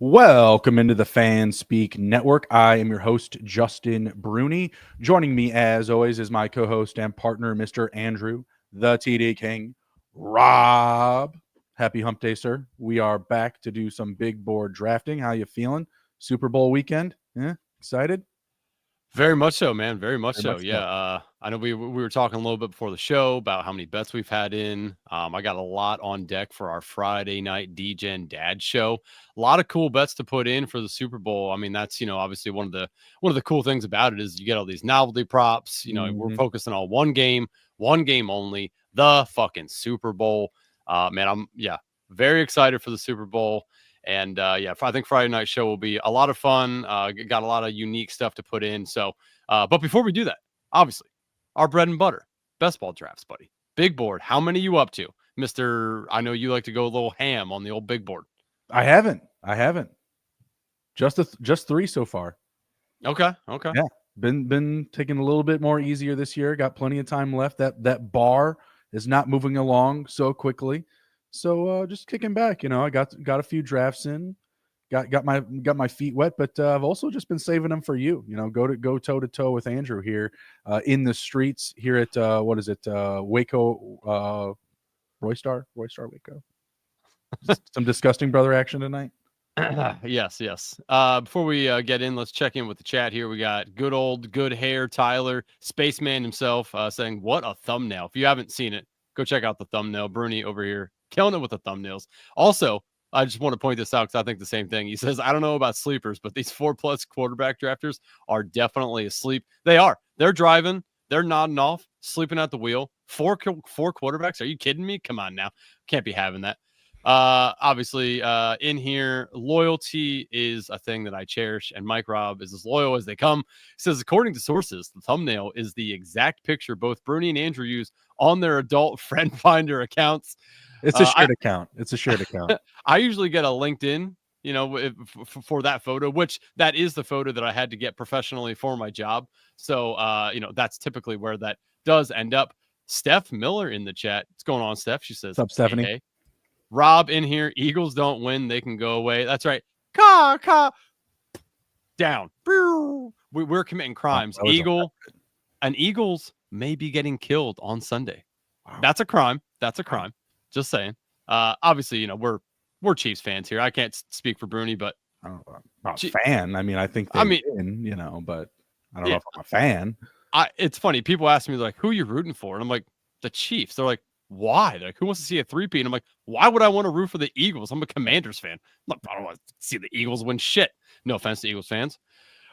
Welcome into the Fan Speak Network. I am your host, Justin Bruni. Joining me, as always, is my co-host and partner, Mr. Andrew, the TD King, Rob. Happy Hump Day, sir. We are back to do some big board drafting. How you feeling? Super Bowl weekend? Yeah, excited? Very much so, man. Very much Very so. much so. Yeah. I know we were talking a little bit before the show about how many bets we've had in. I got a lot on deck for our Friday night DGen Dad show. A lot of cool bets to put in for the Super Bowl. I mean, that's obviously one of the cool things about it is you get all these novelty props. We're Mhm. focusing on one game only, the fucking Super Bowl. Man, I'm very excited for the Super Bowl. And I think Friday night show will be a lot of fun. Got a lot of unique stuff to put in. So, but before we do that, obviously, our bread and butter, best ball drafts, buddy. Big board. How many you up to, Mister? I know you like to go a little ham on the old big board. I haven't. Just three so far. Okay. Okay. Yeah, been taking a little bit more easier this year. Got plenty of time left. That bar is not moving along so quickly. So just kicking back. I got a few drafts in. Got my feet wet, but I've also just been saving them for you. Go toe to toe with Andrew here in the streets here at what is it? Waco, Roystar Waco. Some disgusting brother action tonight. Yes, yes. Before we get in, let's check in with the chat here. We got good hair Tyler, Spaceman himself, saying, "What a thumbnail!" If you haven't seen it, go check out the thumbnail. Bruni over here, killing it with the thumbnails. Also, I just want to point this out because I think the same thing. He says, "I don't know about sleepers, but these 4+ quarterback drafters are definitely asleep. They are. They're driving. They're nodding off, sleeping at the wheel. Four quarterbacks? Are you kidding me? Come on now, can't be having that." Obviously, in here, loyalty is a thing that I cherish, and Mike Robb is as loyal as they come. He says, according to sources, the thumbnail is the exact picture both Bruni and Andrew use on their adult friend finder accounts. It's a shared account. It's a shared account. I usually get a LinkedIn, for that photo, which that is the photo that I had to get professionally for my job. So, that's typically where that does end up. Steph Miller in the chat. What's going on, Steph? She says, What's up, hey, Stephanie? hey. Rob in here. Eagles don't win. They can go away. That's right. Ka. Down. We're committing crimes. Eagles may be getting killed on Sunday. Wow. That's a crime. That's a crime. Just saying. Obviously, we're Chiefs fans here. I can't speak for Bruni, but I don't know about fan. I mean, I think they win, but I don't know if I'm a fan. It's funny. People ask me like, who are you rooting for? And I'm like, the Chiefs. They're like, why? They're like, who wants to see a 3-peat? And I'm like, why would I want to root for the Eagles? I'm a Commanders fan. I don't want to see the Eagles win shit. No offense to Eagles fans.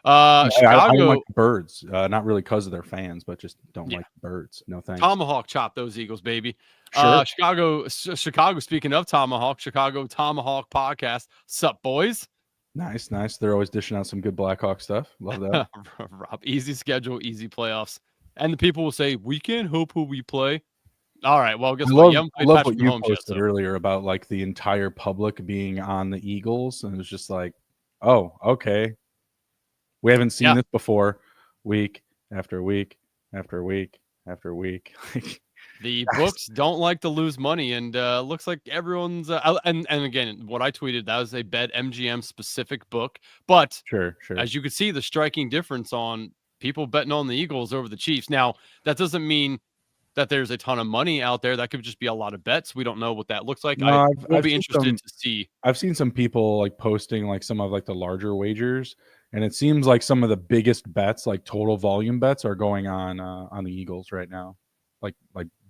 Chicago. I don't like the Birds. Not really because of their fans, but just don't like the Birds. No thanks. Tomahawk chop those Eagles, baby. Sure. Chicago. Speaking of Tomahawk, Chicago Tomahawk podcast. Sup, boys? Nice. They're always dishing out some good Blackhawk stuff. Love that. Rob, easy schedule, easy playoffs. And the people will say, we can't hope who we play. All right. Well, guess what? I love what you posted earlier about like the entire public being on the Eagles. And it was just like, oh, okay. We haven't seen this before. Week after week after week after week. The books don't like to lose money, and looks like everyone's and again, what I tweeted, that was a Bet MGM specific book, but sure. As you could see, the striking difference on people betting on the Eagles over the Chiefs. Now, that doesn't mean that there's a ton of money out there. That could just be a lot of bets. We don't know what that looks like. No, I'll be interested to see. I've seen some people like posting like some of like the larger wagers, and it seems like some of the biggest bets, like total volume bets, are going on the Eagles right now, like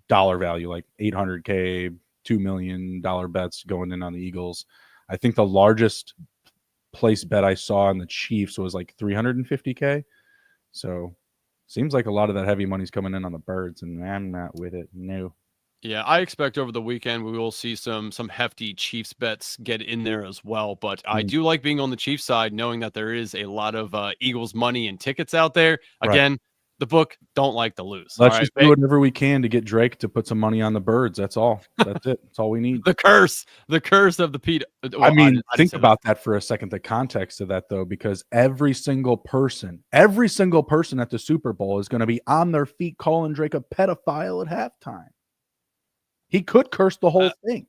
dollar value, like 800K, $2 million bets going in on the Eagles. I think the largest place bet I saw on the Chiefs was like 350K. So seems like a lot of that heavy money's coming in on the Birds, and I'm not with it. No. Yeah, I expect over the weekend we will see some hefty Chiefs bets get in there as well. But I do like being on the Chiefs side, knowing that there is a lot of Eagles money and tickets out there. Again, the book don't like to lose. Let's just do whatever we can to get Drake to put some money on the Birds. That's all. That's it. That's all we need. The curse of the Pete. Well, I mean, think about that for a second. The context of that, though, because every single person at the Super Bowl is going to be on their feet calling Drake a pedophile at halftime. He could curse the whole thing.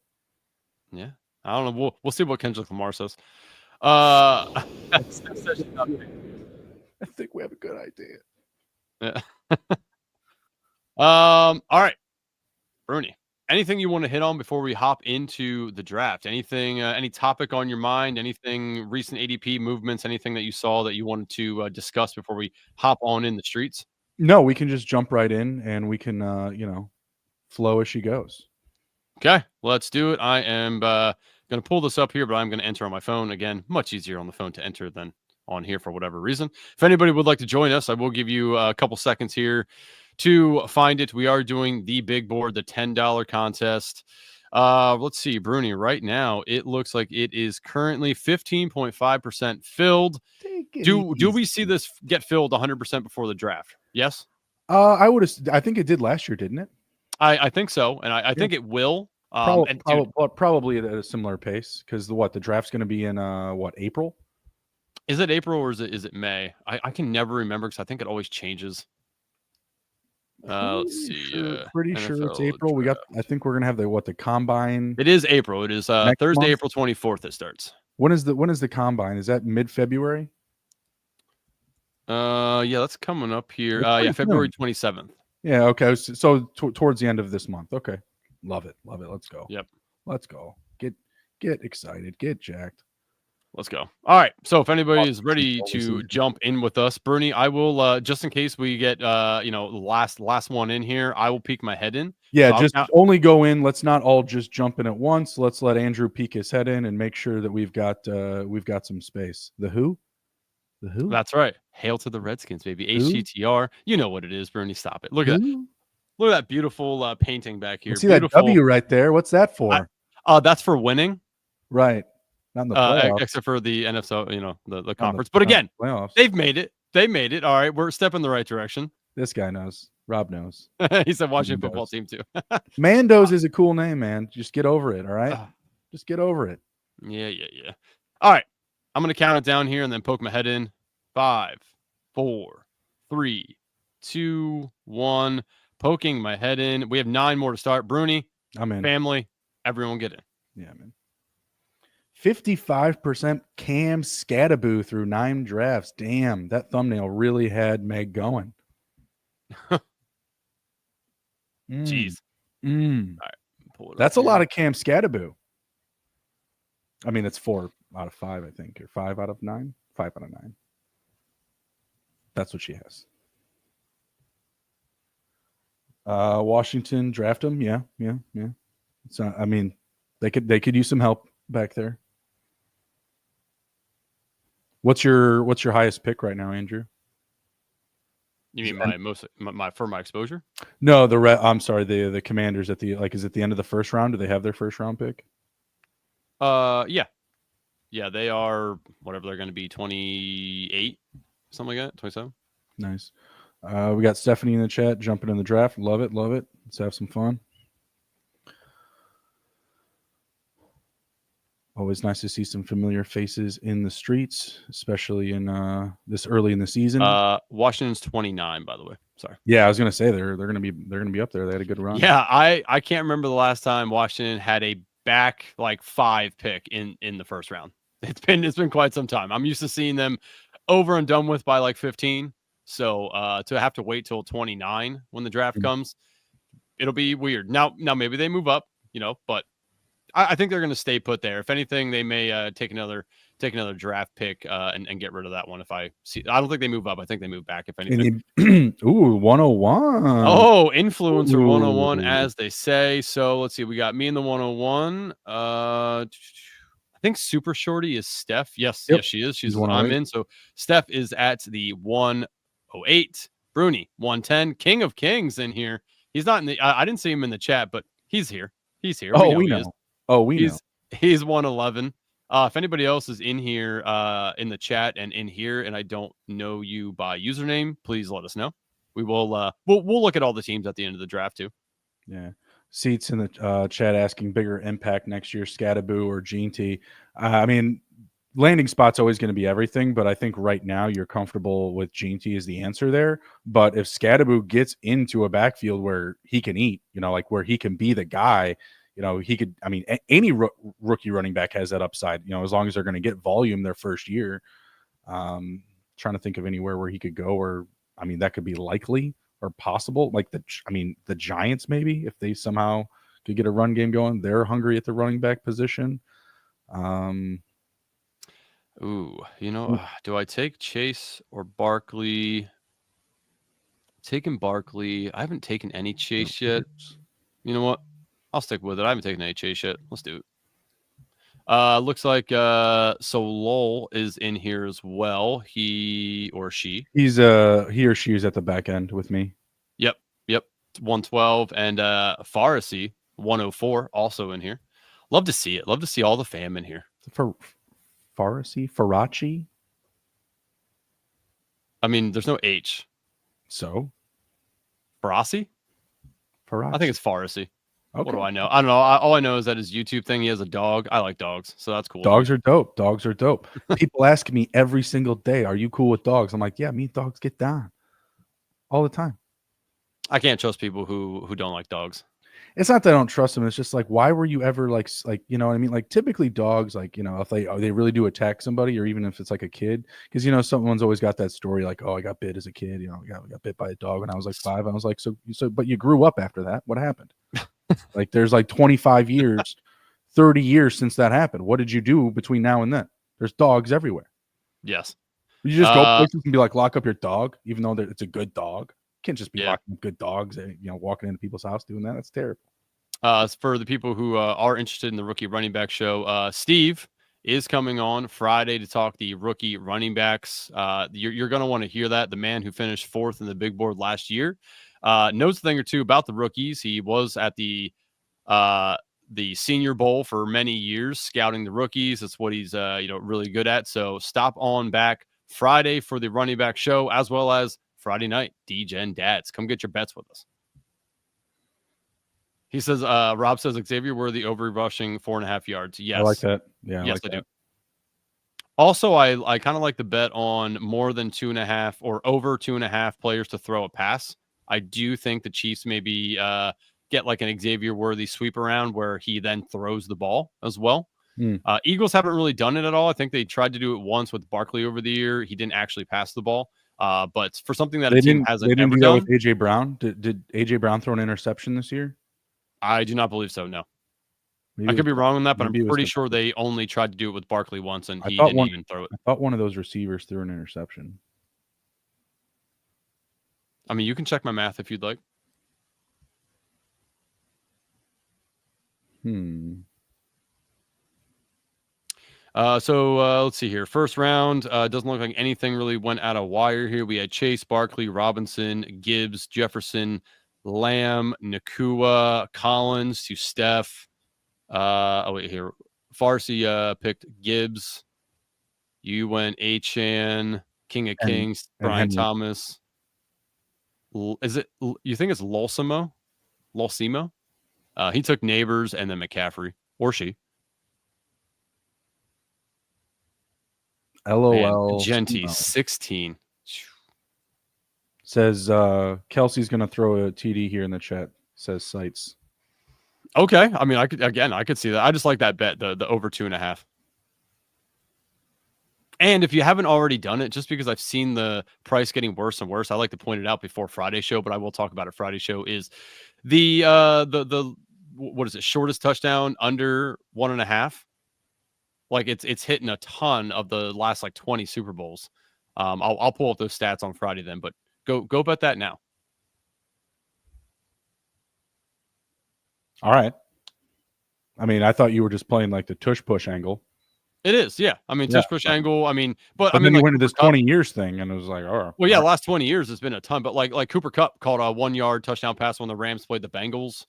Yeah, I don't know. We'll see what Kendrick Lamar says. Steph says she's not picking. I think we have a good idea. Yeah. All right, Bruni. Anything you want to hit on before we hop into the draft? Anything, any topic on your mind? Anything recent ADP movements? Anything that you saw that you wanted to discuss before we hop on in the streets? No, we can just jump right in and we can, flow as she goes. Okay, let's do it. I am going to pull this up here, but I'm going to enter on my phone. Again, much easier on the phone to enter than on here for whatever reason. If anybody would like to join us, I will give you a couple seconds here to find it. We are doing the big board, the $10 contest. Let's see, Bruni, right now, it looks like it is currently 15.5% filled. Do we see this get filled 100% before the draft? Yes? I think it did last year, didn't it? I think so, and I think it will. Probably at a similar pace because the draft's going to be in April? Is it April or is it May? I can never remember because I think it always changes. Let's see. Pretty sure it's April. Draft. I think we're gonna have the combine. It is April. It is Thursday, month? April 24th. It starts. When is the combine? Is that mid-February? Yeah, that's coming up here. Yeah, February 27th. Yeah. Okay. So towards the end of this month. Okay. Love it. Let's go. Yep. Let's go. Get excited. Get jacked. Let's go. All right. So if anybody is ready to jump in with us, Bruni, I will just in case we get last one in here, I will peek my head in. Yeah, just only go in. Let's not all just jump in at once. Let's let Andrew peek his head in and make sure that we've got some space. The who? The who? That's right. Hail to the Redskins, baby. HTTR. You know what it is, Bruni. Stop it. Look at that. Look at that beautiful painting back here. See that W right there? What's that for? That's for winning. Right. Not in the playoffs. Except for the NFL, the conference. But again, they've made it. They made it. All right, we're stepping in the right direction. This guy knows. Rob knows. He said Washington football team too. Mandos is a cool name, man. Just get over it, all right? Just get over it. Yeah. All right. I'm going to count it down here and then poke my head in. 5, 4, 3, 2, 1. Poking my head in. We have 9 more to start. Bruni, I'm in. Family, everyone get in. Yeah, man. 55% Cam Scattaboo through 9 drafts. Damn, that thumbnail really had Meg going. Jeez. All right, that's a lot of Cam Scattaboo. I mean, it's 4 out of 5, I think, or 5 out of 9. 5 out of 9. That's what she has. Washington draft him. Yeah. It's not, I mean, they could use some help back there. What's your highest pick right now, Andrew? You mean my exposure? No, I'm sorry, the Commanders at is it the end of the first round? Do they have their first round pick? Yeah, they are whatever they're going to be, 28, something like that, 27. Nice. We got Stephanie in the chat jumping in the draft. Love it. Let's have some fun. Always nice to see some familiar faces in the streets, especially in this early in the season. Washington's 29, by the way. Sorry. Yeah, I was gonna say they're gonna be up there. They had a good run. Yeah, I can't remember the last time Washington had a back 5 pick in the first round. It's been quite some time. I'm used to seeing them over and done with by 15. So to have to wait till 29 when the draft comes, it'll be weird. Now maybe they move up, but I think they're going to stay put there. If anything, they may take another draft pick and get rid of that one. If I see, I don't think they move up. I think they move back. If anything. Ooh, 101. Oh, influencer 101, as they say. So let's see. We got me in the 101. I think Super Shorty is Steph. Yes, she is. She's I'm in. So Steph is at the 108. Bruni 110. King of Kings in here. He's not in the. I didn't see him in the chat, but he's here. He's here. Oh, we know. Know. He's 111. If anybody else is in here, in the chat and in here, and I don't know you by username, please let us know. We will. We'll look at all the teams at the end of the draft too. Yeah. Seats in the chat asking bigger impact next year, Scattaboo or Gene T. I mean, landing spot's always going to be everything, but I think right now you're comfortable with Gene T as the answer there. But if Scattaboo gets into a backfield where he can eat, where he can be the guy, he could. I mean, any rookie running back has that upside. As long as they're going to get volume their first year. Trying to think of anywhere where he could go, or I mean, that could be likely or possible. Like the Giants, maybe if they somehow could get a run game going, they're hungry at the running back position. Ooh, do I take Chase or Barkley? Taking Barkley. I haven't taken any Chase yet. You know what? I'll stick with it. I haven't taken any Chase yet. Let's do it. Looks like so Lowell is in here as well. He or she. He or she is at the back end with me. Yep. 112 and Pharmacy 104 also in here. Love to see it. Love to see all the fam in here. For Farachi. I mean, there's no H. So Farasi? I think it's Pharmacy. Okay. What do I know? I don't know. All I know is that his YouTube thing, he has a dog. I like dogs, so that's cool. Dogs are dope. People ask me every single day, "Are you cool with dogs?" I'm like, "Yeah, me and dogs get down all the time." I can't trust people who don't like dogs. It's not that I don't trust them. It's just like, why were you ever like you know what I mean? Like typically dogs, like if they really do attack somebody, or even if it's like a kid, because someone's always got that story like, oh, I got bit as a kid. I got bit by a dog when I was like 5. I was like, so, but you grew up after that. What happened? Like there's like 25 years, 30 years since that happened. What did you do between now and then? There's dogs everywhere. Yes. You just go places and be like, lock up your dog, even though it's a good dog. You can't just be locking up good dogs and walking into people's house doing that. That's terrible. For the people who are interested in the rookie running back show, Steve is coming on Friday to talk the rookie running backs. You're going to want to hear that. The man who finished 4th in the big board last year knows a thing or two about the rookies. He was at the Senior Bowl for many years, scouting the rookies. That's what he's really good at. So stop on back Friday for the running back show, as well as Friday night, D-Gen Dads. Come get your bets with us. He says, Rob says Xavier Worthy over rushing 4.5 yards. Yes. I like that. Yeah. Yes, I do. Also, I kind of like the bet on more than 2.5 or over 2.5 players to throw a pass. I do think the Chiefs maybe get like an Xavier Worthy sweep around where he then throws the ball as well. Eagles haven't really done it at all. I think they tried to do it once with Barkley over the year. He didn't actually pass the ball. But for something that a team hasn't ever do that done with AJ Brown. Did AJ Brown throw an interception this year? I do not believe so. No, I could be wrong on that, but I'm pretty sure they only tried to do it with Barkley once, and he didn't even throw it. I thought one of those receivers threw an interception. I mean, you can check my math if you'd like. So let's see here. First round doesn't look like anything really went out of wire here. We had Chase, Barkley, Robinson, Gibbs, Jefferson, Lamb, Nakua, Collins to Steph. Here. Farsi picked Gibbs. You went Achan, King of Kings, Brian Thomas. Is it? You think it's Lolsimo? He took Neighbors and then McCaffrey, or she. LOL. Genty, 16. Says Kelsey's going to throw a TD here in the chat. Says Sites. Okay. I mean, I could see that. I just like that bet, the over 2.5. And if you haven't already done it, just because I've seen the price getting worse and worse, I like to point it out before Friday show, but I will talk about it Friday show, is the what is it, shortest touchdown under 1.5. Like it's hitting a ton of the last like 20 Super Bowls. I'll pull up those stats on Friday then, but go bet that now. All right. I mean, I thought you were just playing like the tush push angle. It is, yeah. I mean, tush push angle. I mean, but I mean, then you like went to this 20 years thing, and it was like, oh. Well, yeah, last 20 years has been a ton, but like Cooper Kupp called a 1-yard touchdown pass when the Rams played the Bengals.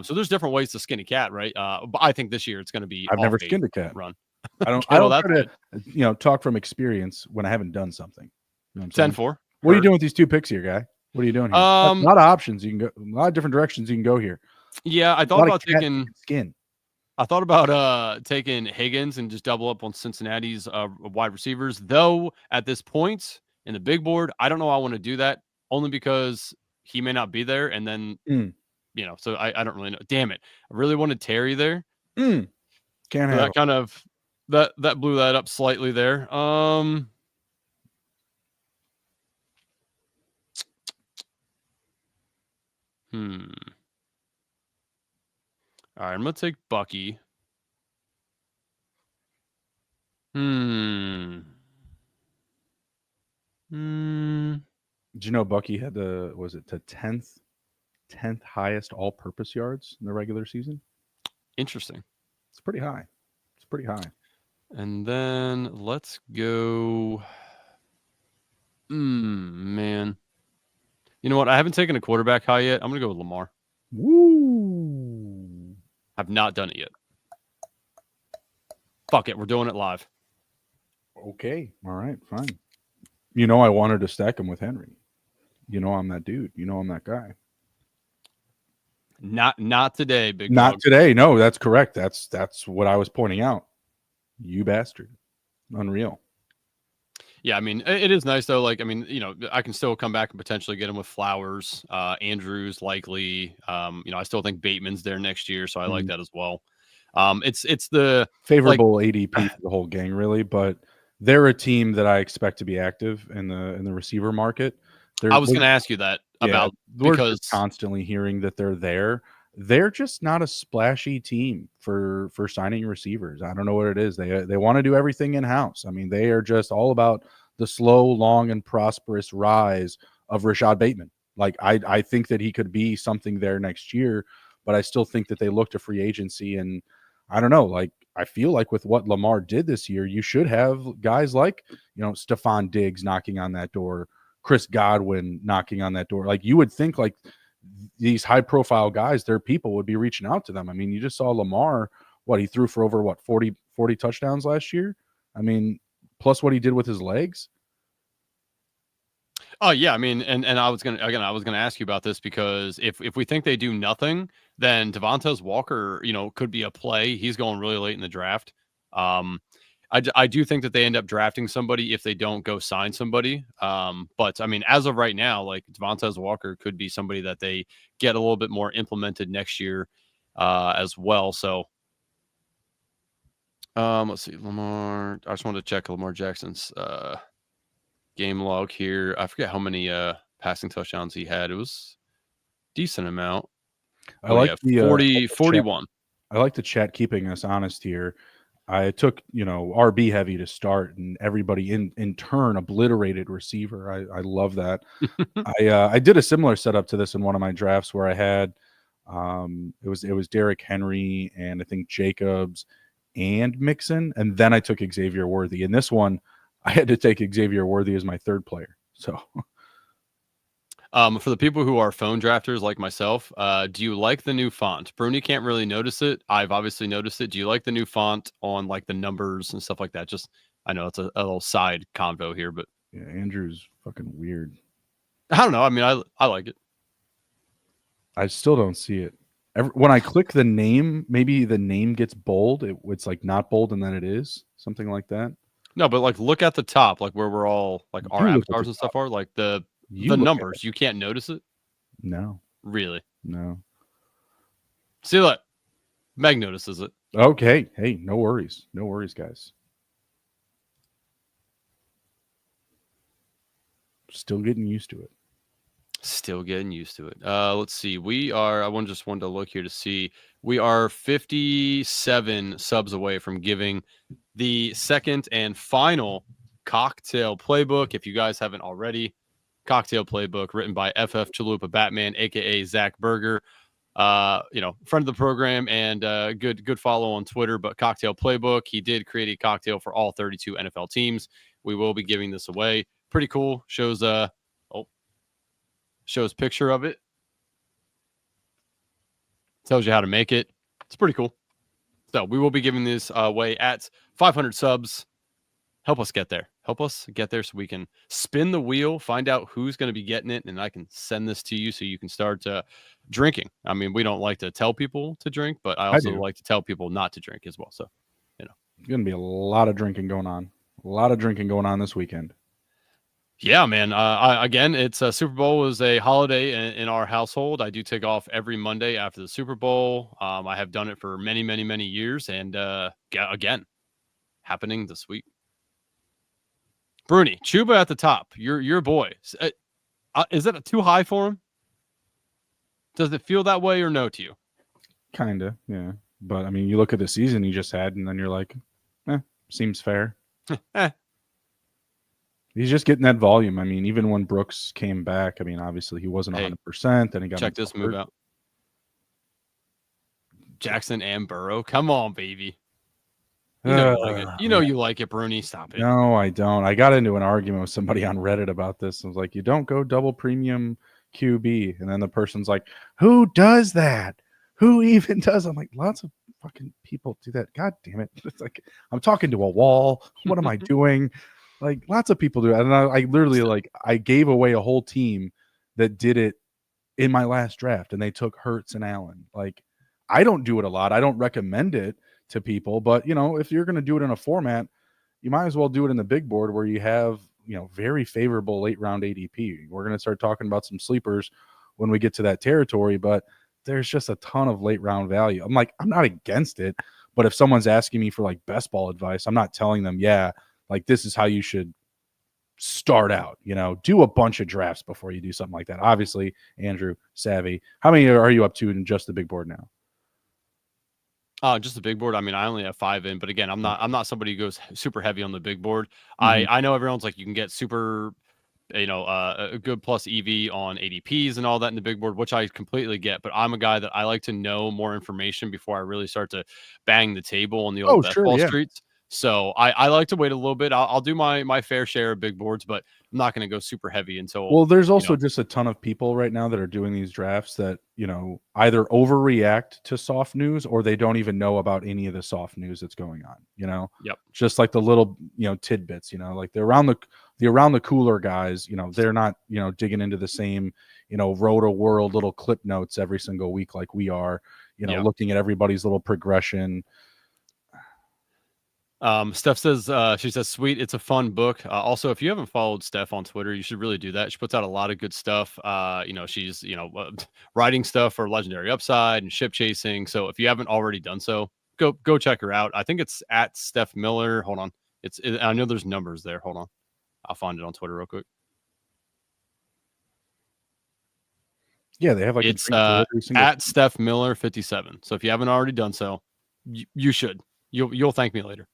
So there's different ways to skin a cat, right? But I think this year it's going to be. I've never skinned a cat. Run. I don't try to, talk from experience when I haven't done something. You know 10-4. What are you doing with these 2 picks here, guy? What are you doing here? A lot of options you can go, a lot of different directions you can go here. Yeah, I thought about taking skin. I thought about taking Higgins and just double up on Cincinnati's wide receivers. Though at this point in the big board, I don't know I want to do that, only because he may not be there, and then so I don't really know. Damn it. I really wanted Terry there. Can't So have that it. kind of that blew that up slightly there. All right, I'm gonna take Bucky. Did you know Bucky had the 10th highest all-purpose yards in the regular season? Interesting. It's pretty high. It's pretty high. And then let's go. Man. You know what? I haven't taken a quarterback high yet. I'm gonna go with Lamar. Woo! I've not done it yet. Fuck it, we're doing it live. Okay. All right. Fine. You know I wanted to stack him with Henry. You know I'm that dude. You know I'm that guy. Not today, big Not dog. today. No, that's correct. That's what I was pointing out. You bastard. Unreal. Yeah, I mean, it is nice though. Like, I mean, I can still come back and potentially get him with Flowers. Andrews likely. I still think Bateman's there next year, so I like that as well. It's the favorable ADP for the whole gang, really, but they're a team that I expect to be active in the receiver market. I was going to ask you that about we're because just constantly hearing that they're there. They're just not a splashy team for signing receivers. I don't know what it is. They want to do everything in house. I mean, they are just all about the slow, long, and prosperous rise of Rashad Bateman. Like I think that he could be something there next year, but I still think that they look to free agency, and I don't know. Like I feel like with what Lamar did this year, you should have guys like Stephon Diggs knocking on that door, Chris Godwin knocking on that door. Like you would think like these high profile guys, their people would be reaching out to them. I mean, you just saw Lamar, he threw for over 40 touchdowns last year. I mean, plus what he did with his legs. Oh yeah, I mean, and I was gonna ask you about this because if we think they do nothing, then Devontae Walker, could be a play. He's going really late in the draft. I do think that they end up drafting somebody if they don't go sign somebody. But I mean, as of right now, like Devontae Walker could be somebody that they get a little bit more implemented next year, as well. So, let's see, Lamar. I just wanted to check Lamar Jackson's game log here. I forget how many passing touchdowns he had. It was a decent amount. I like the 41. I like the chat keeping us honest here. I took, RB heavy to start, and everybody in turn obliterated receiver. I love that. I did a similar setup to this in one of my drafts where I had it was Derrick Henry and I think Jacobs and Mixon, and then I took Xavier Worthy. In this one, I had to take Xavier Worthy as my third player. So for the people who are phone drafters like myself, do you like the new font? Bruni can't really notice it. I've obviously noticed it. Do you like the new font on like the numbers and stuff like that? Just, I know it's a little side convo here, but yeah, Andrew's fucking weird. I don't know. I mean, I like it. I still don't see it. When I click the name, maybe the name gets bold. It's like not bold and then it is something like that. No, but like look at the top, like where we're all like our avatars and stuff are, like the numbers. You can't notice it? No. Really? No. See, look, Meg notices it. Okay. Hey, no worries. No worries, guys. Still getting used to it. Still getting used to it. Let's see. I wanted to look here to see. We are 57 subs away from giving the second and final cocktail playbook. If you guys haven't already, cocktail playbook written by FF Chalupa Batman, aka Zach Berger. Friend of the program and good follow on Twitter. But cocktail playbook, he did create a cocktail for all 32 NFL teams. We will be giving this away. Pretty cool. Shows picture of it. Tells you how to make it. It's pretty cool. So we will be giving this away at 500 subs. Help us get there. Help us get there so we can spin the wheel, find out who's going to be getting it, and I can send this to you so you can start drinking. I mean, we don't like to tell people to drink, but I also like to tell people not to drink as well. So, It's going to be a lot of drinking going on. A lot of drinking going on this weekend. Yeah, man. Again, it's Super Bowl was a holiday in our household. I do take off every Monday after the Super Bowl. I have done it for many, many, many years, and again, happening this week. Bruni, Chuba at the top. Your boy. Is that too high for him? Does it feel that way or no to you? Kinda, yeah. But I mean, you look at the season he just had, and then you're like, seems fair. Eh, He's just getting that volume. I mean, even when Brooks came back, I mean, obviously he wasn't hey, 100%. Then he got check this move hurt. out. Jackson and Burrow. Come on, baby. You know you like it. You know Man. you like it, Bruni. Stop it. No, I don't. I got into an argument with somebody on Reddit about this. I was like, you don't go double premium QB. And then the person's like, who does that? Who even does? I'm like, lots of fucking people do that. God damn it. It's like, I'm talking to a wall. What am I doing? Like, lots of people do it. And I literally, like, I gave away a whole team that did it in my last draft, and they took Hurts and Allen. Like, I don't do it a lot. I don't recommend it to people, but, you know, if you're going to do it in a format, you might as well do it in the big board where you have, you know, very favorable late round ADP. We're going to start talking about some sleepers when we get to that territory, but there's just a ton of late round value. I'm like, I'm not against it, but if someone's asking me for like best ball advice, I'm not telling them, yeah, like this is how you should start out. You know, do a bunch of drafts before you do something like that. Obviously, Andrew, savvy. How many are you up to in just the big board now? Just the big board. I mean, I only have 5 in, but again, I'm not somebody who goes super heavy on the big board. Mhm. I know everyone's like you can get super, a good plus EV on ADPs and all that in the big board, which I completely get. But I'm a guy that I like to know more information before I really start to bang the table on the old Oh, best sure, ball yeah. streets. So I like to wait a little bit. I'll do my fair share of big boards, but I'm not going to go super heavy until Well, there's you know. also just a ton of people right now that are doing these drafts that, you know, either overreact to soft news or they don't even know about any of the soft news that's going on, you know? Yep. Just like the little, you know, tidbits, you know, like the around the cooler guys, you know, they're not, you know, digging into the same, you know, roto world little clip notes every single week like we are, you know, Yeah. looking at everybody's little progression. Steph says, she says, sweet. It's a fun book. Also, if you haven't followed Steph on Twitter, you should really do that. She puts out a lot of good stuff. She's, writing stuff for Legendary Upside and ship chasing. So if you haven't already done so, go check her out. I think it's at Steph Miller. Hold on. I know there's numbers there. Hold on. I'll find it on Twitter real quick. Yeah, they have like a It's treat for every single. at Steph Miller 57. So if you haven't already done so, you should. You'll thank me later.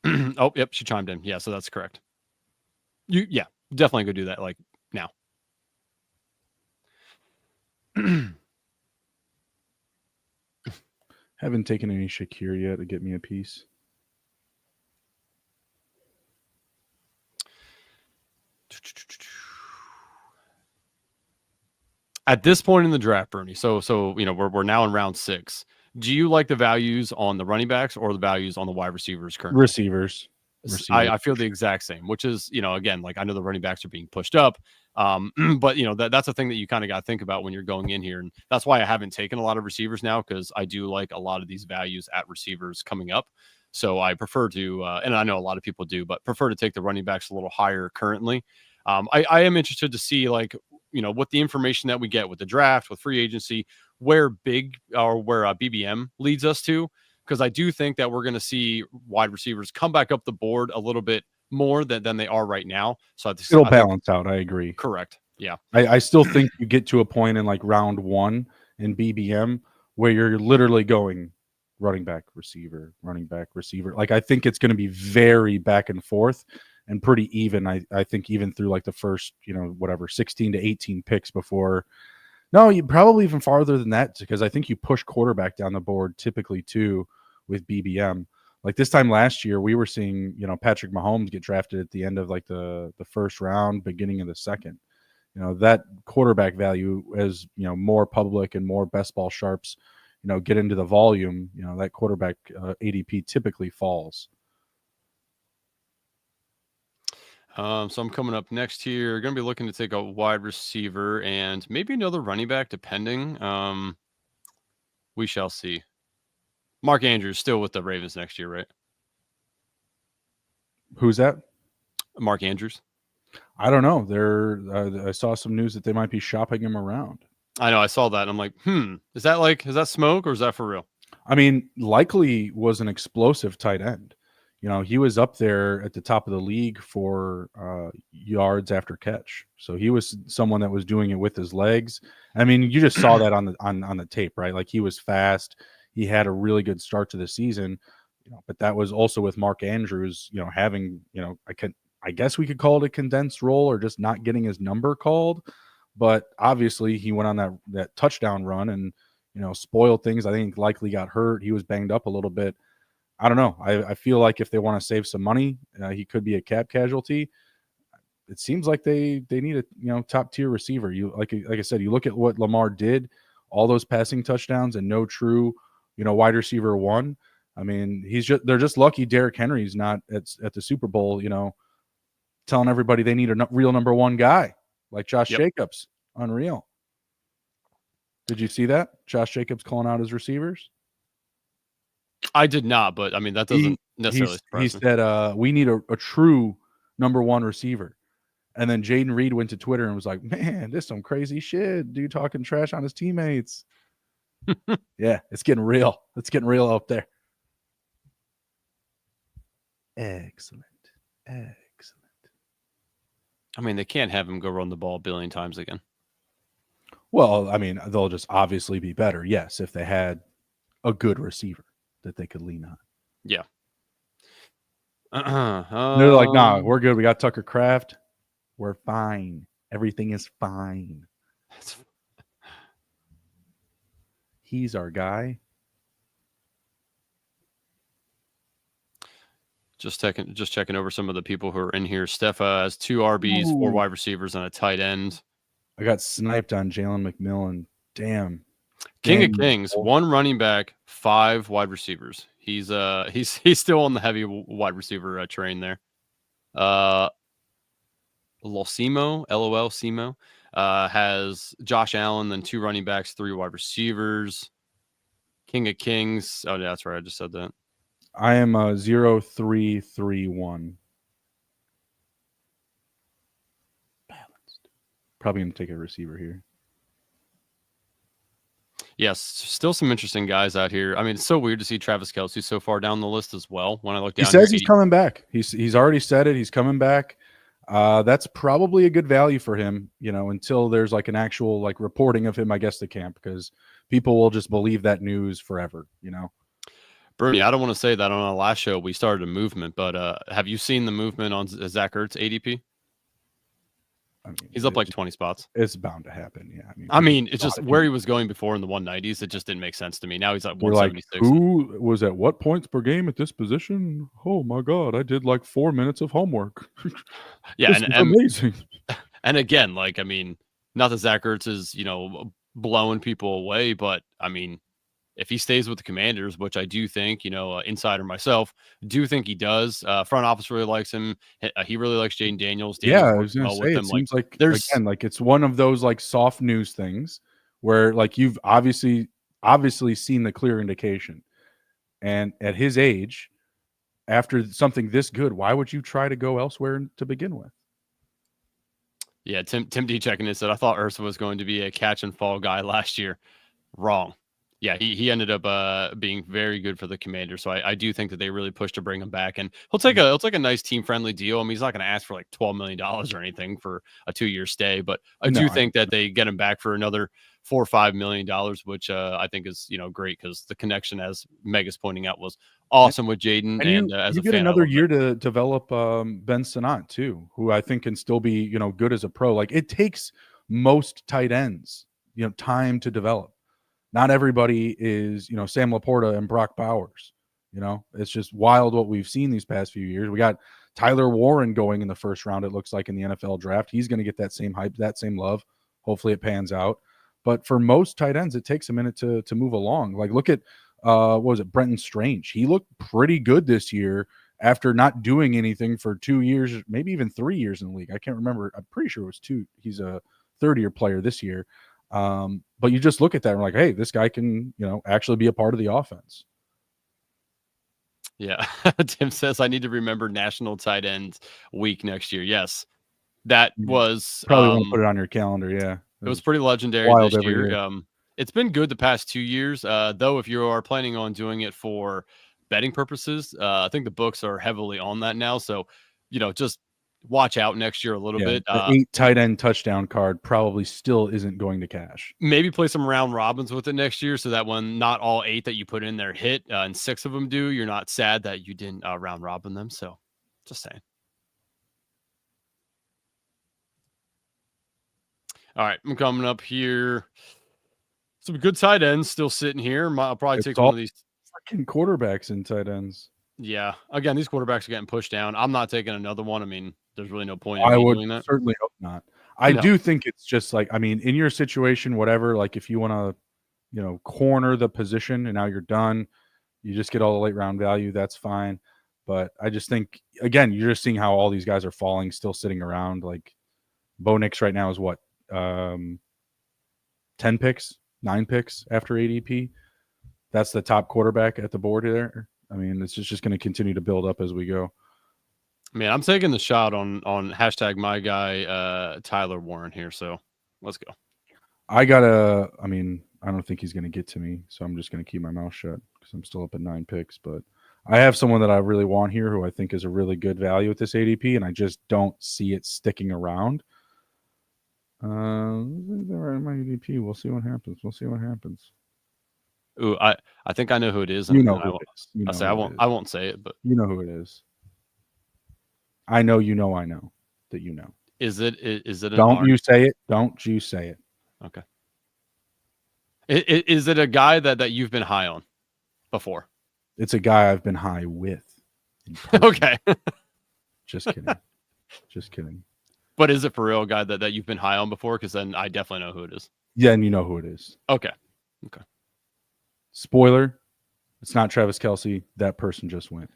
Oh, yep, she chimed in. Yeah, so that's correct. Yeah, definitely go do that like now. Haven't taken any Shakir yet to get me a piece. At this point in the draft, Bernie. So we're now in round 6. Do you like the values on the running backs or the values on the wide receivers currently? Receivers. I feel the exact same, which is, again, like I know the running backs are being pushed up. But that's a thing that you kind of got to think about when you're going in here. And that's why I haven't taken a lot of receivers now, because I do like a lot of these values at receivers coming up. So I prefer to, and I know a lot of people do, but prefer to take the running backs a little higher currently. I am interested to see, like, with the information that we get with the draft, with free agency, where BBM leads us to, because I do think that we're going to see wide receivers come back up the board a little bit more than they are right now. So It'll I think balance out. I agree. correct. Yeah. I still think you get to a point in like round 1 in BBM where you're literally going running back, receiver, running back, receiver. Like I think it's going to be very back and forth and pretty even. I think even through like the first, 16 to 18 picks before. No, you probably even farther than that, because I think you push quarterback down the board typically too with BBM. Like this time last year, we were seeing, Patrick Mahomes get drafted at the end of like the first round, beginning of the second. That quarterback value, as more public and more best ball sharps, get into the volume, that quarterback ADP typically falls. So I'm coming up next here. Going to be looking to take a wide receiver and maybe another running back, depending. We shall see. Mark Andrews still with the Ravens next year, right? Who's that? Mark Andrews. I don't know. I saw some news that they might be shopping him around. I know. I saw that. And I'm like, is that smoke or is that for real? I mean, likely was an explosive tight end. He was up there at the top of the league for yards after catch. So he was someone that was doing it with his legs. I mean, you just saw that on the tape, right? Like he was fast. He had a really good start to the season. But that was also with Mark Andrews, having, I guess we could call it a condensed role or just not getting his number called. But obviously he went on that touchdown run and, spoiled things. I think likely got hurt. He was banged up a little bit. I don't know. I feel like if they want to save some money, he could be a cap casualty. It seems like they need a top tier receiver. You like I said, you look at what Lamar did, all those passing touchdowns and no true, wide receiver one. I mean, they're just lucky Derrick Henry's not at the Super Bowl, telling everybody they need a real number one guy like Josh Jacobs. Unreal. Did you see that? Josh Jacobs calling out his receivers? I did not, but I mean, that doesn't necessarily surprise he me. said, we need a true number one receiver. And then Jaden Reed went to Twitter and was like, man, this is some crazy shit. Dude talking trash on his teammates. Yeah, it's getting real. It's getting real out there. Excellent. I mean, they can't have him go run the ball a billion times again. Well, I mean, they'll just obviously be better, yes, if they had a good receiver that they could lean on. Yeah. They're like, nah, we're good. We got Tucker Kraft. We're fine. Everything is fine. He's our guy. Just checking over some of the people who are in here. Steph has 2 RBs, 4 wide receivers, and a tight end. I got sniped on Jalen McMillan. Damn. King of Kings, 1 running back, 5 wide receivers. He's still on the heavy wide receiver train there. Lolsimo, LOL Simo, has Josh Allen, then 2 running backs, 3 wide receivers. King of Kings. Oh, yeah, that's right. I just said that. I am 0-3-3-1. Balanced. Probably going to take a receiver here. Yes, still some interesting guys out here. I mean, it's so weird to see Travis Kelce so far down the list as well. When I look down, he says he's coming back. He's already said it. He's coming back. That's probably a good value for him, until there's like an actual like reporting of him, I guess, to camp, because people will just believe that news forever, Bruni, I don't want to say that on our last show we started a movement, but have you seen the movement on Zach Ertz ADP? I mean, he's up like 20 spots. It's bound to happen. Yeah. I mean, it's just where he was going before in the 190s. It just didn't make sense to me. Now he's like 176. Like, who was at what points per game at this position? Oh my God. I did like 4 minutes of homework. Yeah. and amazing. And again, like, I mean, not that Zach Ertz is, blowing people away, but I mean, if he stays with the Commanders, which I do think, insider myself, do think he does. Front office really likes him. He really likes Jaden Daniels. Yeah, I was going to say, it seems like there's again, like it's one of those like soft news things where like you've obviously seen the clear indication. And at his age, after something this good, why would you try to go elsewhere to begin with? Yeah, Tim D checking in said, I thought Ursa was going to be a catch and fall guy last year. Wrong. Yeah, he ended up being very good for the Commanders. So I do think that they really pushed to bring him back, and he'll take a nice team friendly deal. I mean, he's not going to ask for like $12 million or anything for a 2-year stay, but I do think that they get him back for another $4 or $5 million, which I think is great, because the connection, as Meg is pointing out, was awesome with Jaden. And as you a get fan, another year to develop Ben Sinnott too, who I think can still be good as a pro. Like it takes most tight ends time to develop. Not everybody is, Sam Laporta and Brock Bowers. It's just wild what we've seen these past few years. We got Tyler Warren going in the first round, it looks like, in the NFL draft. He's going to get that same hype, that same love. Hopefully it pans out. But for most tight ends, it takes a minute to move along. Like look at, what was it, Brenton Strange. He looked pretty good this year after not doing anything for 2 years, maybe even 3 years in the league. I can't remember. I'm pretty sure it was 2. He's a third-year player this year. But you just look at that and like, hey, this guy can, actually be a part of the offense. Yeah. Tim says I need to remember National Tight End Week next year. Yes. That You was probably want to put it on your calendar. Yeah, it was it's pretty legendary wild this every year. year. It's been good the past 2 years. Though if you are planning on doing it for betting purposes, I think the books are heavily on that now. So, just watch out next year a little Yeah, bit. the 8 tight end touchdown card probably still isn't going to cash. Maybe play some round robins with it next year so that when not all 8 that you put in there hit, and 6 of them do, you're not sad that you didn't round robin them. So, just saying. All right, I'm coming up here. Some good tight ends still sitting here. I'll probably It's take one all of these. freaking quarterbacks and tight ends. Yeah. Again, these quarterbacks are getting pushed down. I'm not taking another one. I mean, there's really no point in I me would doing that. certainly hope not. I No. do think it's just like, I mean, in your situation, whatever, like if you wanna, corner the position and now you're done, you just get all the late round value, that's fine. But I just think, again, you're just seeing how all these guys are falling, still sitting around. Like Bo Nix right now is what, 10 picks, 9 picks after ADP. That's the top quarterback at the board there. I mean, it's just going to continue to build up as we go. Man, I'm taking the shot on hashtag my guy Tyler Warren here. So let's go. I mean, I don't think he's going to get to me, so I'm just going to keep my mouth shut because I'm still up at 9 picks. But I have someone that I really want here who I think is a really good value at this ADP, and I just don't see it sticking around. My ADP. We'll see what happens. Ooh, I think I know who it is, You and know who it is. You know who it is. I won't say it, but You know who it is. I know you know I know that you know. is it an Don't you say it. Don't you say it. Okay. Is it a guy that you've been high on before? It's a guy I've been high with. Okay. Just kidding. Just kidding. But is it for real a guy that you've been high on before? Because then I definitely know who it is. Yeah, and you know who it is. Okay. Spoiler, it's not Travis Kelce. That person just went.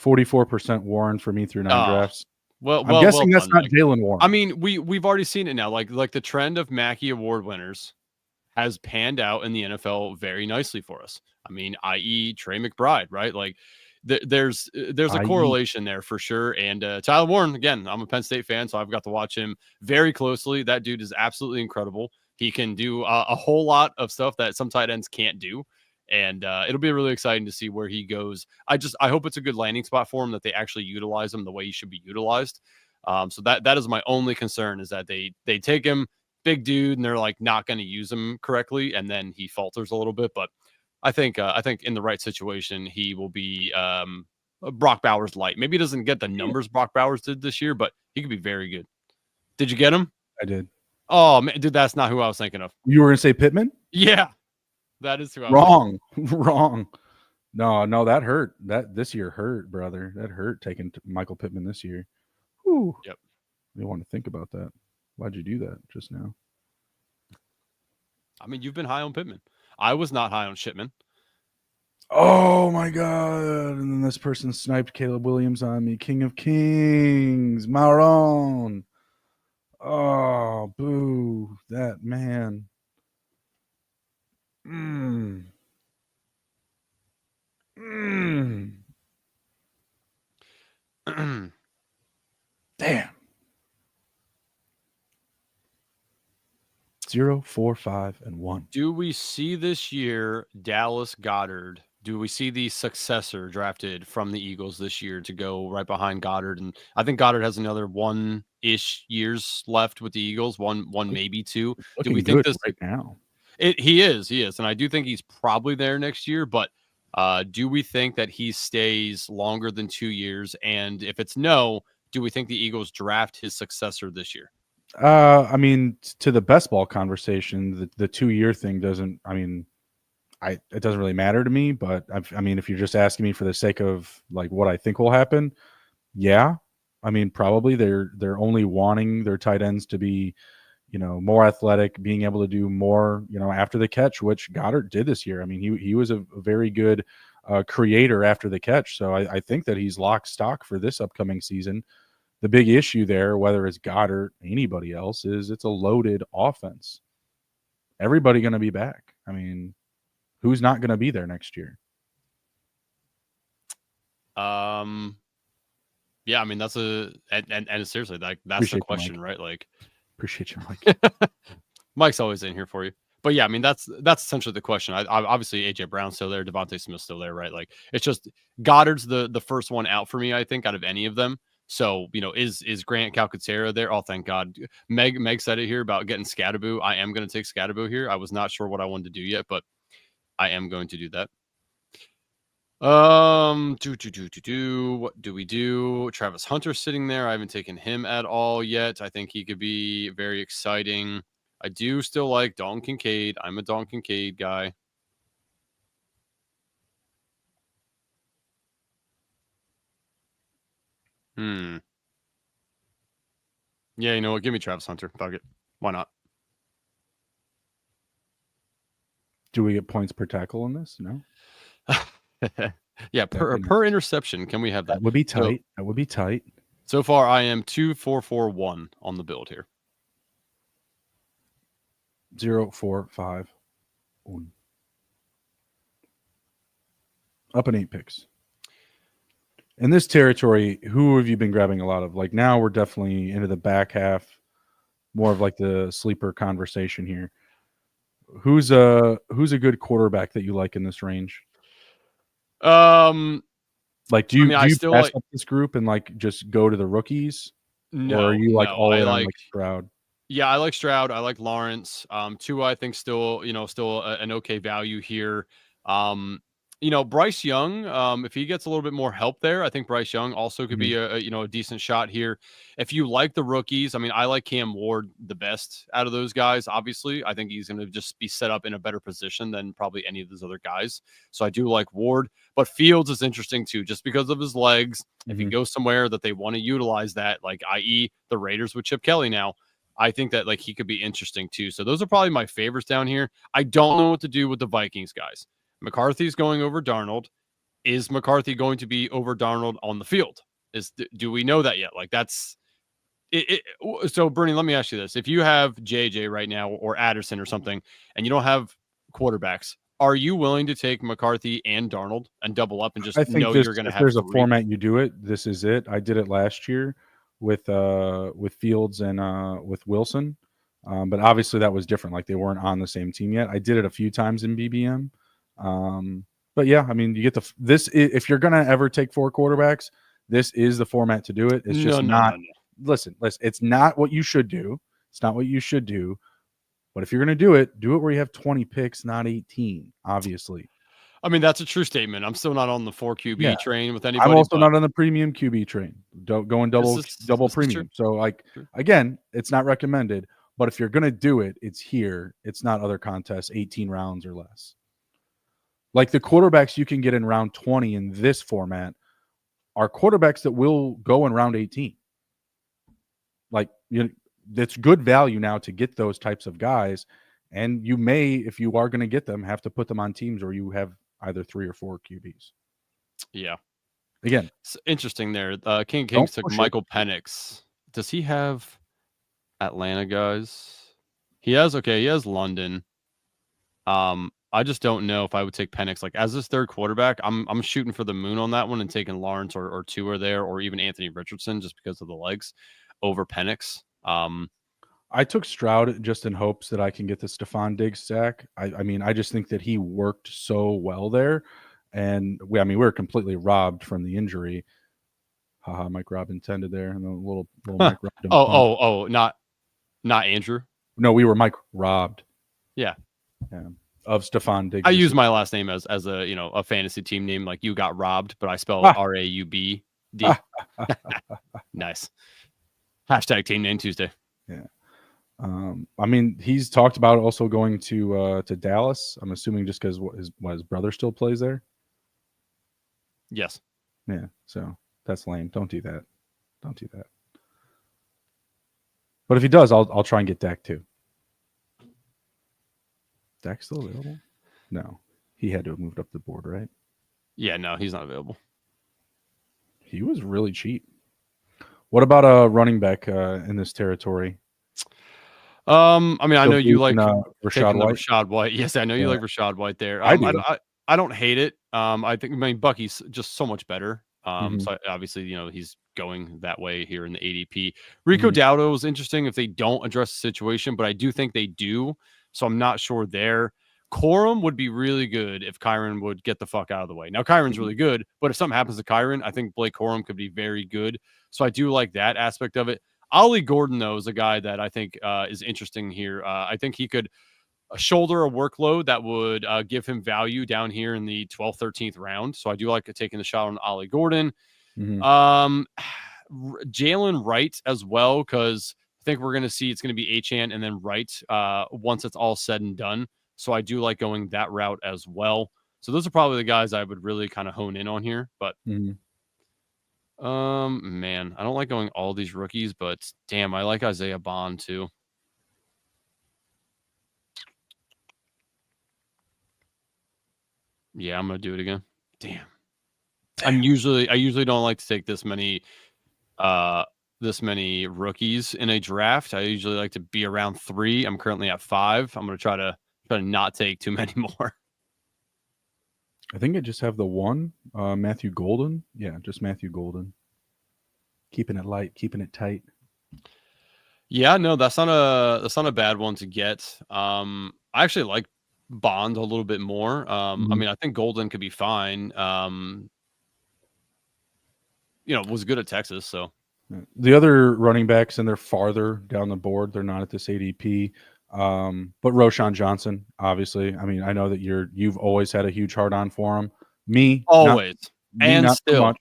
44% Warren for me through 9 drafts. Well, I'm guessing that's done, not Jalen Warren. I mean, we've already seen it now. Like the trend of Mackey Award winners has panned out in the NFL very nicely for us. I mean, i.e. Trey McBride, right? Like there's a correlation there for sure. And Tyler Warren, again, I'm a Penn State fan, so I've got to watch him very closely. That dude is absolutely incredible. He can do a whole lot of stuff that some tight ends can't do. And it'll be really exciting to see where he goes. I hope it's a good landing spot for him, that they actually utilize him the way he should be utilized. So that is my only concern, is that they take him, big dude, and they're like not going to use him correctly, and then he falters a little bit. But I think in the right situation, he will be Brock Bowers light. Maybe he doesn't get the numbers Brock Bowers did this year, but he could be very good. Did you get him? I did. Oh man, dude, that's not who I was thinking of. You were going to say Pittman? Yeah, that is who I was Wrong. Wrong. No, that hurt. That this year hurt, brother. That hurt taking Michael Pittman this year. Whew. Yep. You want to think about that. Why'd you do that just now? I mean, you've been high on Pittman. I was not high on Shipman. Oh my god! And then this person sniped Caleb Williams on me. King of Kings, Maron. Oh, boo! That man. Damn. 0, 4, 5, and 1. Do we see this year Dallas Goedert? Do we see the successor drafted from the Eagles this year to go right behind Goddard? And I think Goddard has another 1-ish years left with the Eagles, one maybe 2. Do we think this right now? He is, and I do think he's probably there next year. But do we think that he stays longer than 2 years? And if it's no, do we think the Eagles draft his successor this year? I mean, to the best ball conversation, the 2-year thing doesn't. I mean, it doesn't really matter to me. But I mean, if you're just asking me for the sake of like what I think will happen, yeah. I mean, probably they're only wanting their tight ends to be, more athletic, being able to do more, after the catch, which Goddard did this year. I mean, he was a very good creator after the catch. So I think that he's lock stock for this upcoming season. The big issue there, whether it's Goddard, anybody else, is it's a loaded offense. Everybody going to be back. I mean, who's not going to be there next year? Um, yeah, I mean that's and seriously, like that's the Appreciate you, question, Mike. right? Like, Appreciate you, Mike. Mike's always in here for you. But yeah, I mean that's essentially the question. I obviously AJ Brown's still there, Devontae Smith's still there, right? Like it's just Goddard's the first one out for me, I think, out of any of them. So is Grant Calcaterra there? Oh, thank God. Meg said it here about getting Scatterboo. I am going to take Scatterboo here. I was not sure what I wanted to do yet, but I am going to do that. What do we do? Travis Hunter sitting there. I haven't taken him at all yet. I think he could be very exciting. I do still like Dalton Kincaid. I'm a Dalton Kincaid guy. Hmm. Yeah, you know what? Give me Travis Hunter. Fuck it. Why not? Do we get points per tackle in this? No. Yeah, per interception. Can we have that? That would be tight. That would be tight. So far, I am 2-4-4-1 on the build here. 0, 4, 5, 1. Up in 8 picks. In this territory, who have you been grabbing a lot of? Like now we're definitely into the back half, more of like the sleeper conversation here. Who's a good quarterback that you like in this range? Like do you pass up this group and like just go to the rookies? No, or are you like all in on like Stroud? Yeah, I like Stroud. I like Lawrence. Tua, I think still an okay value here. Bryce Young, if he gets a little bit more help there, I think Bryce Young also could be a decent shot here. If you like the rookies, I mean, I like Cam Ward the best out of those guys. Obviously, I think he's going to just be set up in a better position than probably any of those other guys. So I do like Ward, but Fields is interesting too, just because of his legs. If he goes somewhere that they want to utilize that, like i.e. the Raiders with Chip Kelly now, I think that like he could be interesting too. So those are probably my favorites down here. I don't know what to do with the Vikings guys. McCarthy's going over Darnold. Is McCarthy going to be over Darnold on the field? Do we know that yet? Like that's it. So Bernie, let me ask you this: if you have JJ right now or Addison or something, and you don't have quarterbacks, are you willing to take McCarthy and Darnold and double up and just know you're going to have? There's a format you do it. This is it. I did it last year with Fields and with Wilson, but obviously that was different. Like they weren't on the same team yet. I did it a few times in BBM, but yeah, I mean, you get this. If you're gonna ever take 4 quarterbacks, this is the format to do it. It's just not. Listen, it's not what you should do. It's not what you should do. But if you're gonna do it where you have 20 picks, not 18. Obviously. I mean, that's a true statement. I'm still not on the 4 QB train with anybody. I'm also not on the premium QB train. Going double premium. So like again, it's not recommended. But if you're gonna do it, it's here. It's not other contests, 18 rounds or less. Like the quarterbacks you can get in round 20 in this format are quarterbacks that will go in round 18. Like it's good value now to get those types of guys. And you may, if you are going to get them, have to put them on teams where you have either 3 or 4 QBs. Yeah. Again, it's interesting there. King Kings took Michael Penix. Does he have Atlanta guys? He has London. I just don't know if I would take Penix like as his third quarterback. I'm shooting for the moon on that one and taking Lawrence or Tua there, or even Anthony Richardson just because of the legs over Penix. I took Stroud just in hopes that I can get the Stephon Diggs stack. I mean, I just think that he worked so well there. And we were completely robbed from the injury. Haha, Mike Robb intended there. And the little Mike Robb. Not Andrew. No, we were Mike robbed. Yeah. Of Stephon Diggs. I use my last name as a a fantasy team name, like you got robbed, but I spell it RAUBD. Nice. Hashtag team name Tuesday. Yeah. I mean, he's talked about also going to Dallas. I'm assuming just because his brother still plays there. Yes. Yeah. So that's lame. Don't do that. Don't do that. But if he does, I'll try and get Dak too. Dak still available? No, he had to have moved up the board, right? Yeah. No, he's not available. He was really cheap. What about a running back in this territory? I mean, I know you like Rachaad White. Rachaad White. Yes, I know you like Rachaad White there. I don't hate it. I think Bucky's just so much better Mhm. So obviously, he's going that way here in the ADP. Rico Mhm. Dowdle is interesting if they don't address the situation, but I do think they do. So I'm not sure there. Corum would be really good if Kyron would get the fuck out of the way. Now, Kyron's really good, but if something happens to Kyron, I think Blake Corum could be very good. So I do like that aspect of it. Ollie Gordon, though, is a guy that I think is interesting here. I think he could shoulder a workload that would give him value down here in the 12th, 13th round. So I do like taking the shot on Ollie Gordon. Mhm. Jalen Wright as well, because I think we're going to see it's going to be Achan and then Wright once it's all said and done. So I do like going that route as well. So those are probably the guys I would really kind of hone in on here. But Mhm. man, I don't like going all these rookies, but damn, I like Isaiah Bond too. Yeah, I'm gonna do it again. Damn. I usually don't like to take uh this many rookies in a draft. I usually like to be around 3. I'm currently at 5. I'm gonna try to not take too many more. I think I just have the one, Matthew Golden. Yeah, just Matthew Golden. Keeping it light, keeping it tight. Yeah, no, that's not a bad one to get. I actually like Bond a little bit more. I Mhm. mean, I think Golden could be fine. Was good at Texas, so Yeah. The other running backs, and they're farther down the board. They're not at this ADP. But Roshan Johnson, obviously. I mean, I know that you've always had a huge hard on for him. Me, not always me, and not so still. much.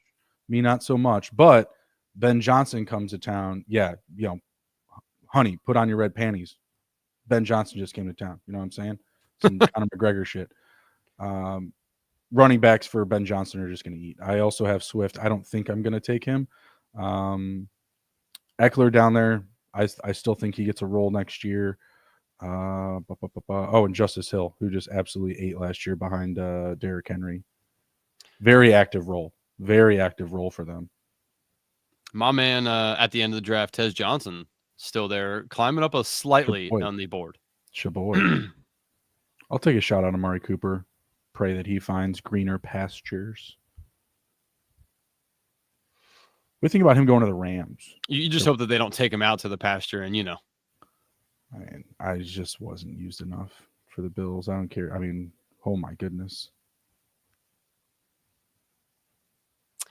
Me, not so much. But Ben Johnson comes to town. Yeah, honey, put on your red panties. Ben Johnson just came to town. You know what I'm saying? Some Conor McGregor shit. Um, Running backs for Ben Johnson are just going to eat. I also have Swift. I don't think I'm going to take him. Um, Eckler down there. I still think he gets a role next year. Oh, and Justice Hill, who just absolutely ate last year behind Derrick Henry. Very active role. Very active role for them. My man at the end of the draft, Tez Johnson, still there, climbing up a slightly Shaboy. on the board. Shaboy. I'll take a shot on Amari Cooper. Pray that he finds greener pastures. We think about him going to the Rams. You just hope that they don't take him out to the pasture and I mean, I just wasn't used enough for the Bills. I don't care. I mean, oh my goodness.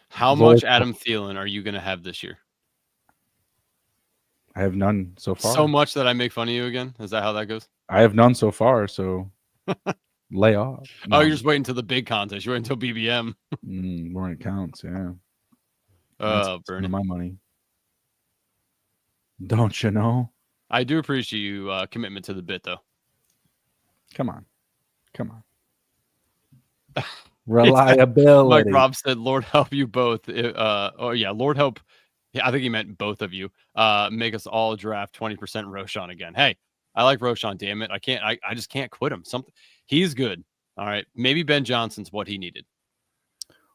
how Lowell, much Adam Thielen are you going to have this year? I have none so So far. much that I make fun of you again? Is that how that goes? I have none so far, so lay off. Oh, No, you're just waiting until the big contest. You're waiting until BBM. when it counts, yeah. That's some of Bernie. my money. Don't you know? I do appreciate you commitment to the bit, though. Come on. Come on. Mike Reliability. Robb said, "Lord help you both." Oh yeah, Lord help. Yeah, I think he meant both of you. Make us all draft 20% Roshan again. Hey, I like Roshan. Damn it, I can't. I just can't quit him. Something. He's good. All right, maybe Ben Johnson's what he needed.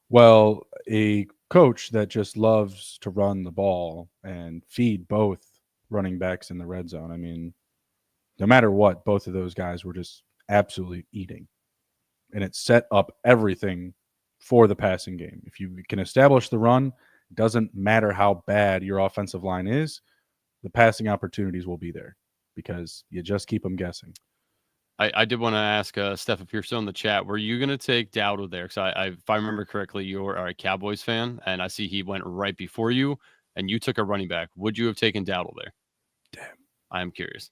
Well, a coach that just loves to run the ball and feed both running backs in the red zone. I mean, no matter what, both of those guys were just absolutely eating. And it set up everything for the passing game. If you can establish the run, it doesn't matter how bad your offensive line is, the passing opportunities will be there because you just keep them guessing. I did want to ask Steph if you're still in the chat. Were you going to take Dowdle there? Because if I remember correctly, you're a Cowboys fan, and I see he went right before you, and you took a running back. Would you have taken Dowdle there? Damn. I am curious.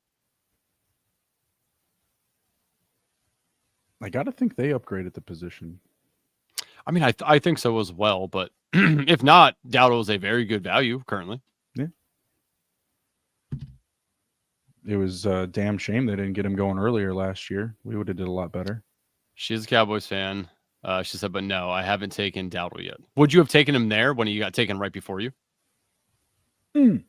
I got to think they upgraded the position. I mean, I think so as well, but if not, Dowdle is a very good value currently. Yeah. It was a damn shame they didn't get him going earlier last year. We would have did a lot better. She's a Cowboys fan. She said, but no, I haven't taken Dowdle yet. Would you have taken him there when he got taken right before you? Mm.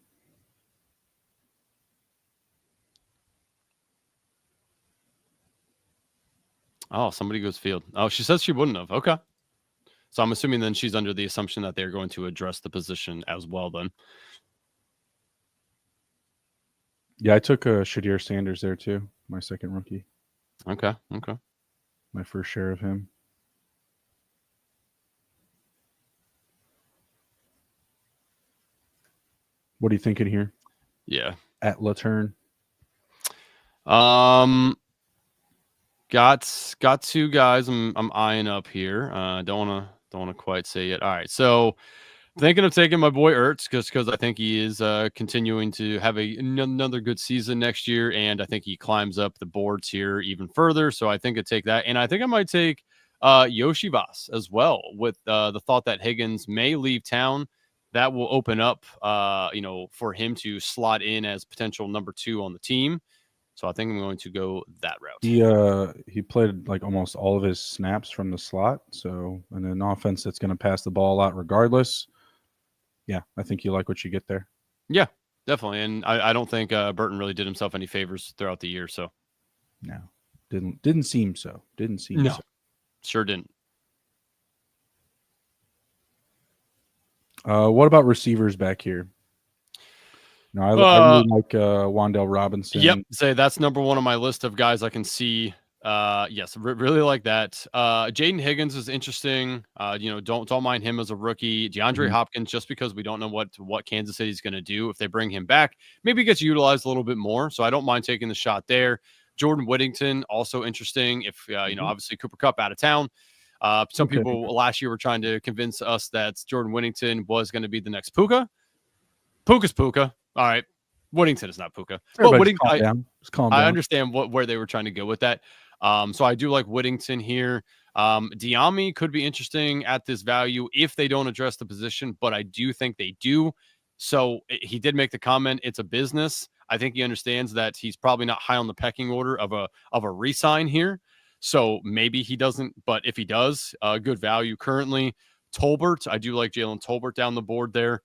Oh, somebody goes field. Oh, she says she wouldn't have. Okay. So I'm assuming then she's under the assumption that they're going to address the position as well then. Yeah, I took Shadir Sanders there too, my second rookie. Okay. Okay. My first share of him. What are you thinking here? Yeah. At Laturn. Got two guys I'm eyeing up here. Don't wanna quite say it. All right, so thinking of taking my boy Ertz just because I think he is continuing to have another good season next year, and I think he climbs up the boards here even further. So I think I take that, and I think I might take Yoshi Voss as well, with the thought that Higgins may leave town. That will open up, for him to slot in as potential number 2 on the team. So I think I'm going to go that route. He played like almost all of his snaps from the slot. So in an offense that's going to pass the ball a lot regardless. Yeah, I think you like what you get there. Yeah, definitely. And I don't think Burton really did himself any favors throughout the year. So No, didn't seem so. Didn't seem no, so. sure didn't. What about receivers back here? No, I really like Wandale Robinson. Yep, say that's number 1 on my list of guys I can see. Yes, really like that. Jaden Higgins is interesting. Don't mind him as a rookie. DeAndre Hopkins, just because we don't know what Kansas City's going to do if they bring him back, maybe he gets utilized a little bit more. So I don't mind taking the shot there. Jordan Whittington, also interesting. If obviously Cooper Kupp out of town. Some people last year were trying to convince us that Jordan Whittington was going to be the next Puka. Puka's Puka. All right. Whittington is not Puka. But Whittington, calm down. I understand where they were trying to go with that. So I do like Whittington here. Diami could be interesting at this value if they don't address the position, but I do think they do. So he did make the comment, it's a business. I think he understands that he's probably not high on the pecking order of a re-sign here. So maybe he doesn't, but if he does, good value currently. Tolbert, I do like Jalen Tolbert down the board there.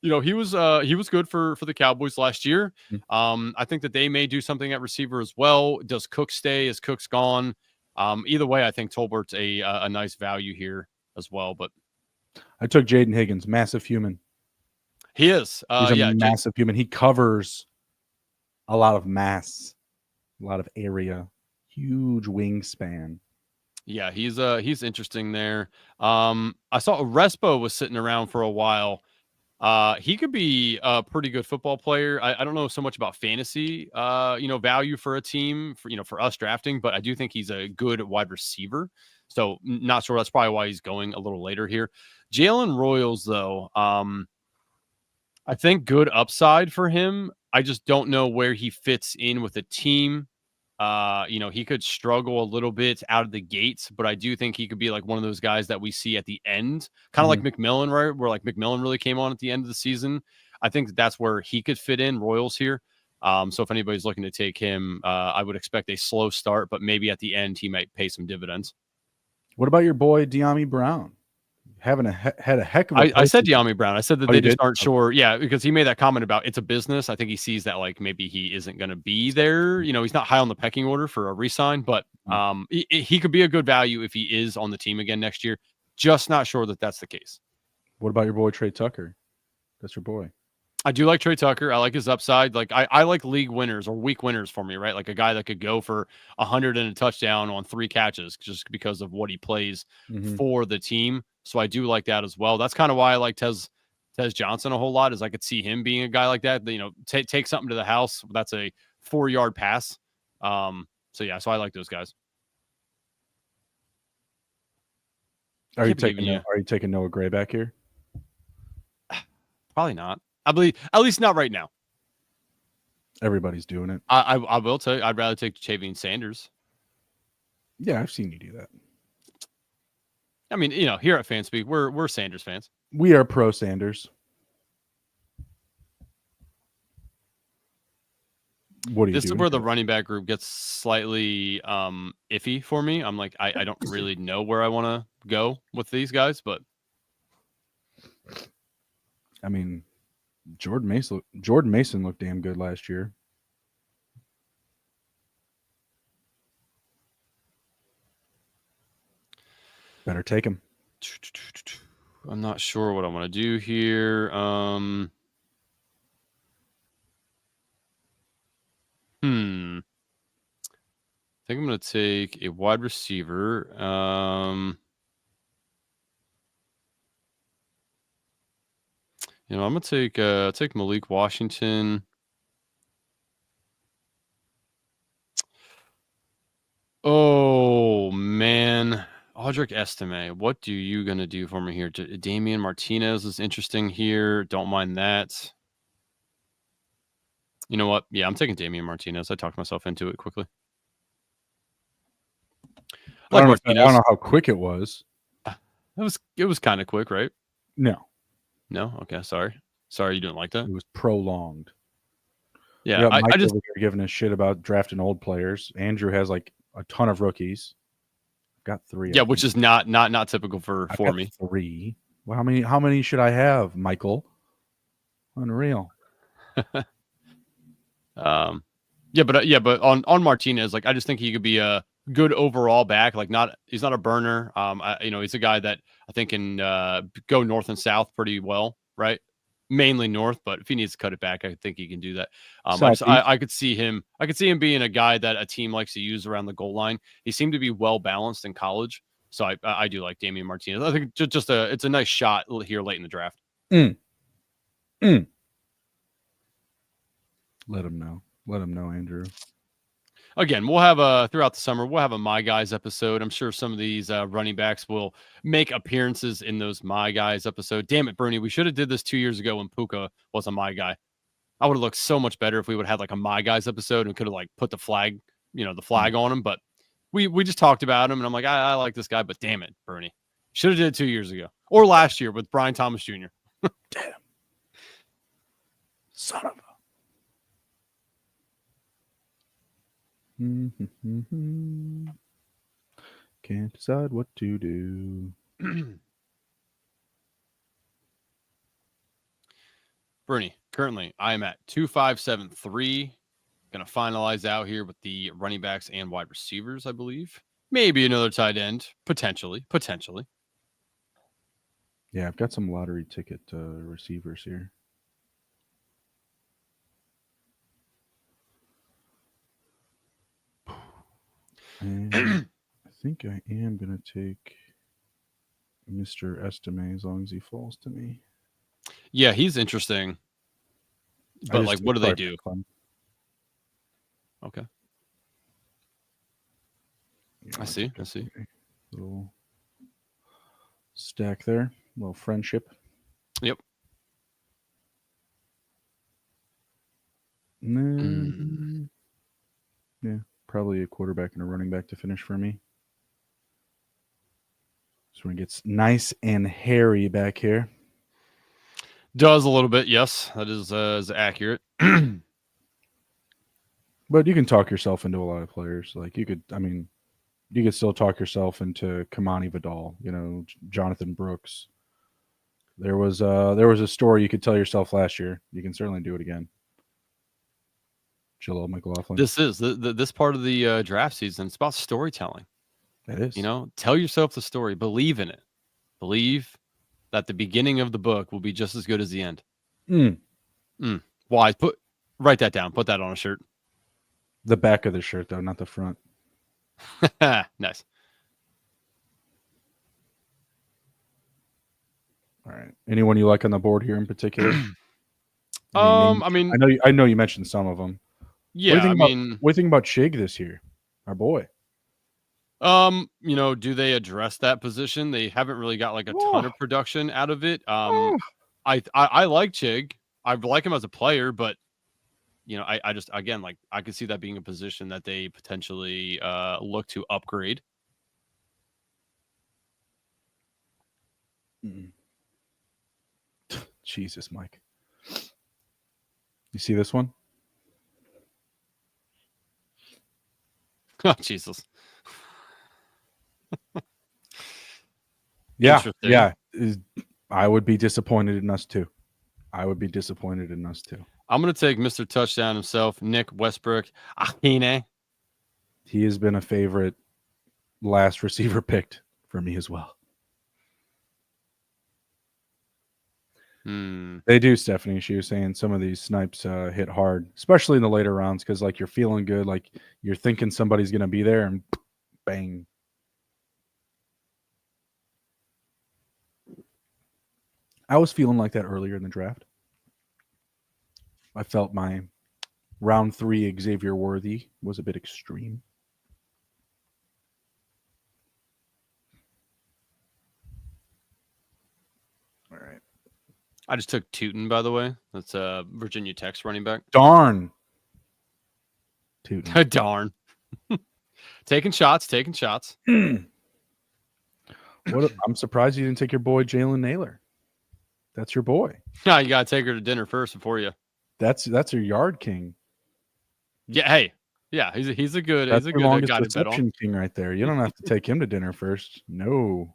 He was good for the Cowboys last year. I think that they may do something at receiver as well. Does Cook stay? Is Cook's gone? Either way, I think Tolbert's a nice value here as well. But I took Jaden Higgins, massive human. He is. He's a massive human. He covers a lot of mass, a lot of area, huge wingspan. Yeah, he's interesting there. I saw Respo was sitting around for a while. He could be a pretty good football player. I don't know so much about fantasy, value for a team for us drafting, but I do think he's a good wide receiver. So not sure. That's probably why he's going a little later here. Jalen Royals, though, I think good upside for him. I just don't know where he fits in with the team. He could struggle a little bit out of the gates, but I do think he could be like one of those guys that we see at the end, kind of like McMillan, right? Where like McMillan really came on at the end of the season. I think that's where he could fit in, Royals here. So if anybody's looking to take him, I would expect a slow start, but maybe at the end he might pay some dividends. What about your boy De'Ami Brown? Had a heck of I said De'Ami Brown. I said that they just aren't sure. Okay. Yeah, because he made that comment about it's a business. I think he sees that like maybe he isn't going to be there. He's not high on the pecking order for a re-sign, but he could be a good value if he is on the team again next year. Just not sure that that's the case. What about your boy Trey Tucker? That's your boy. I do like Trey Tucker. I like his upside. Like I like league winners or week winners for me, right? Like a guy that could go for 100 and a touchdown on 3 catches just because of what he plays for the team. So I do like that as well. That's kind of why I like Tez Johnson a whole lot, is I could see him being a guy like that. Take something to the house. That's a 4-yard pass. So I like those guys. Are you taking Noah Gray back here? Probably not. I believe, at least not right now. Everybody's doing it. I will tell you, I'd rather take Javian Sanders. Yeah, I've seen you do that. I mean, here at Fanspeak, we're Sanders fans. We are pro Sanders. What are you doing? This is where the running back group gets slightly iffy for me. I'm like, I don't really know where I want to go with these guys, but I mean, Jordan Mason looked damn good last year. Better take him. I'm not sure what I want to do here. I think I'm going to take a wide receiver. I'm gonna take Malik Washington. Oh man, Audric Estime, what do you gonna do for me here? Damian Martinez is interesting here. Don't mind that. You know what? Yeah, I'm taking Damian Martinez. I talked myself into it quickly. I like I don't Martinez. know how quick it was. It was kind of quick, right? No, No, okay, sorry. Sorry, you didn't like that. it was prolonged. We Yeah, got Mike I just over here giving a shit about drafting old players. Andrew has like a ton of rookies. Got 3. yeah, which is not typical for I've got me. 3. Well, how many should I have, Michael? Unreal. Yeah, but on Martinez, like I just think he could be a good overall back. Like he's not a burner. He's a guy that I think can go north and south pretty well, right? Mainly north, but if he needs to cut it back, I think he can do that. Southeast. I could see him being a guy that a team likes to use around the goal line. He seemed to be well balanced in college, so I do like Damian Martinez. I think it's a nice shot here late in the draft. Mm. Let him know, Andrew. Again, we'll have throughout the summer, we'll have a My Guys episode. I'm sure some of these running backs will make appearances in those My Guys episode. Damn it, Bruni, we should have did this 2 years ago when Puka was a My Guy. I would have looked so much better if we would have had like a My Guys episode and could have like put the flag on him. But we just talked about him, and I'm like, I like this guy, but damn it, Bruni, should have did it 2 years ago or last year with Brian Thomas Jr. Damn, son of a. Can't decide what to do. Bruni, currently I am at 2,573. Going to finalize out here with the running backs and wide receivers, I believe. Maybe another tight end, potentially. Yeah, I've got some lottery ticket receivers here. And I think I am going to take Mr. Estime as long as he falls to me. Yeah, he's interesting. But like, what do they do? Okay. Yeah, I see. Little stack there. Little friendship. Yep. And then, yeah, probably a quarterback and a running back to finish for me. So when it gets nice and hairy back here. Does a little bit, yes. That is accurate. But you can talk yourself into a lot of players. Like you could still talk yourself into Kamani Vidal, Jonathan Brooks. There was a story you could tell yourself last year. You can certainly do it again. Jaleel McLaughlin. This is this part of the draft season. It's about storytelling. It is. Tell yourself the story. Believe in it. Believe that the beginning of the book will be just as good as the end. Why? Write that down. Put that on a shirt. The back of the shirt, though, not the front. Nice. All right. Anyone you like on the board here in particular? I mean, I know you mentioned some of them. Yeah, what do you think about Chig this year? Our boy. Do they address that position? They haven't really got like a ton of production out of it. I like Chig. I like him as a player, but I just, again, like I could see that being a position that they potentially look to upgrade. Jesus, Mike. You see this one? Oh, Jesus. Yeah. I would be disappointed in us too. I'm going to take Mr. Touchdown himself, Nick Westbrook. Ahine. He has been a favorite last receiver picked for me as well. They do, Stephanie. She was saying some of these snipes hit hard, especially in the later rounds, because like you're feeling good, like you're thinking somebody's going to be there, and bang. I was feeling like that earlier in the draft. I felt my round 3 Xavier Worthy was a bit extreme. All right. I just took Tootin, by the way. That's Virginia Tech's running back. Darn. Tootin. Darn. Taking shots. I'm surprised you didn't take your boy Jalen Naylor. That's your boy. Yeah, you gotta take her to dinner first before you. That's your yard king. Yeah, hey, yeah, he's a good That's your longest guy to bet on. reception king right there. You don't have to take him to dinner first. No.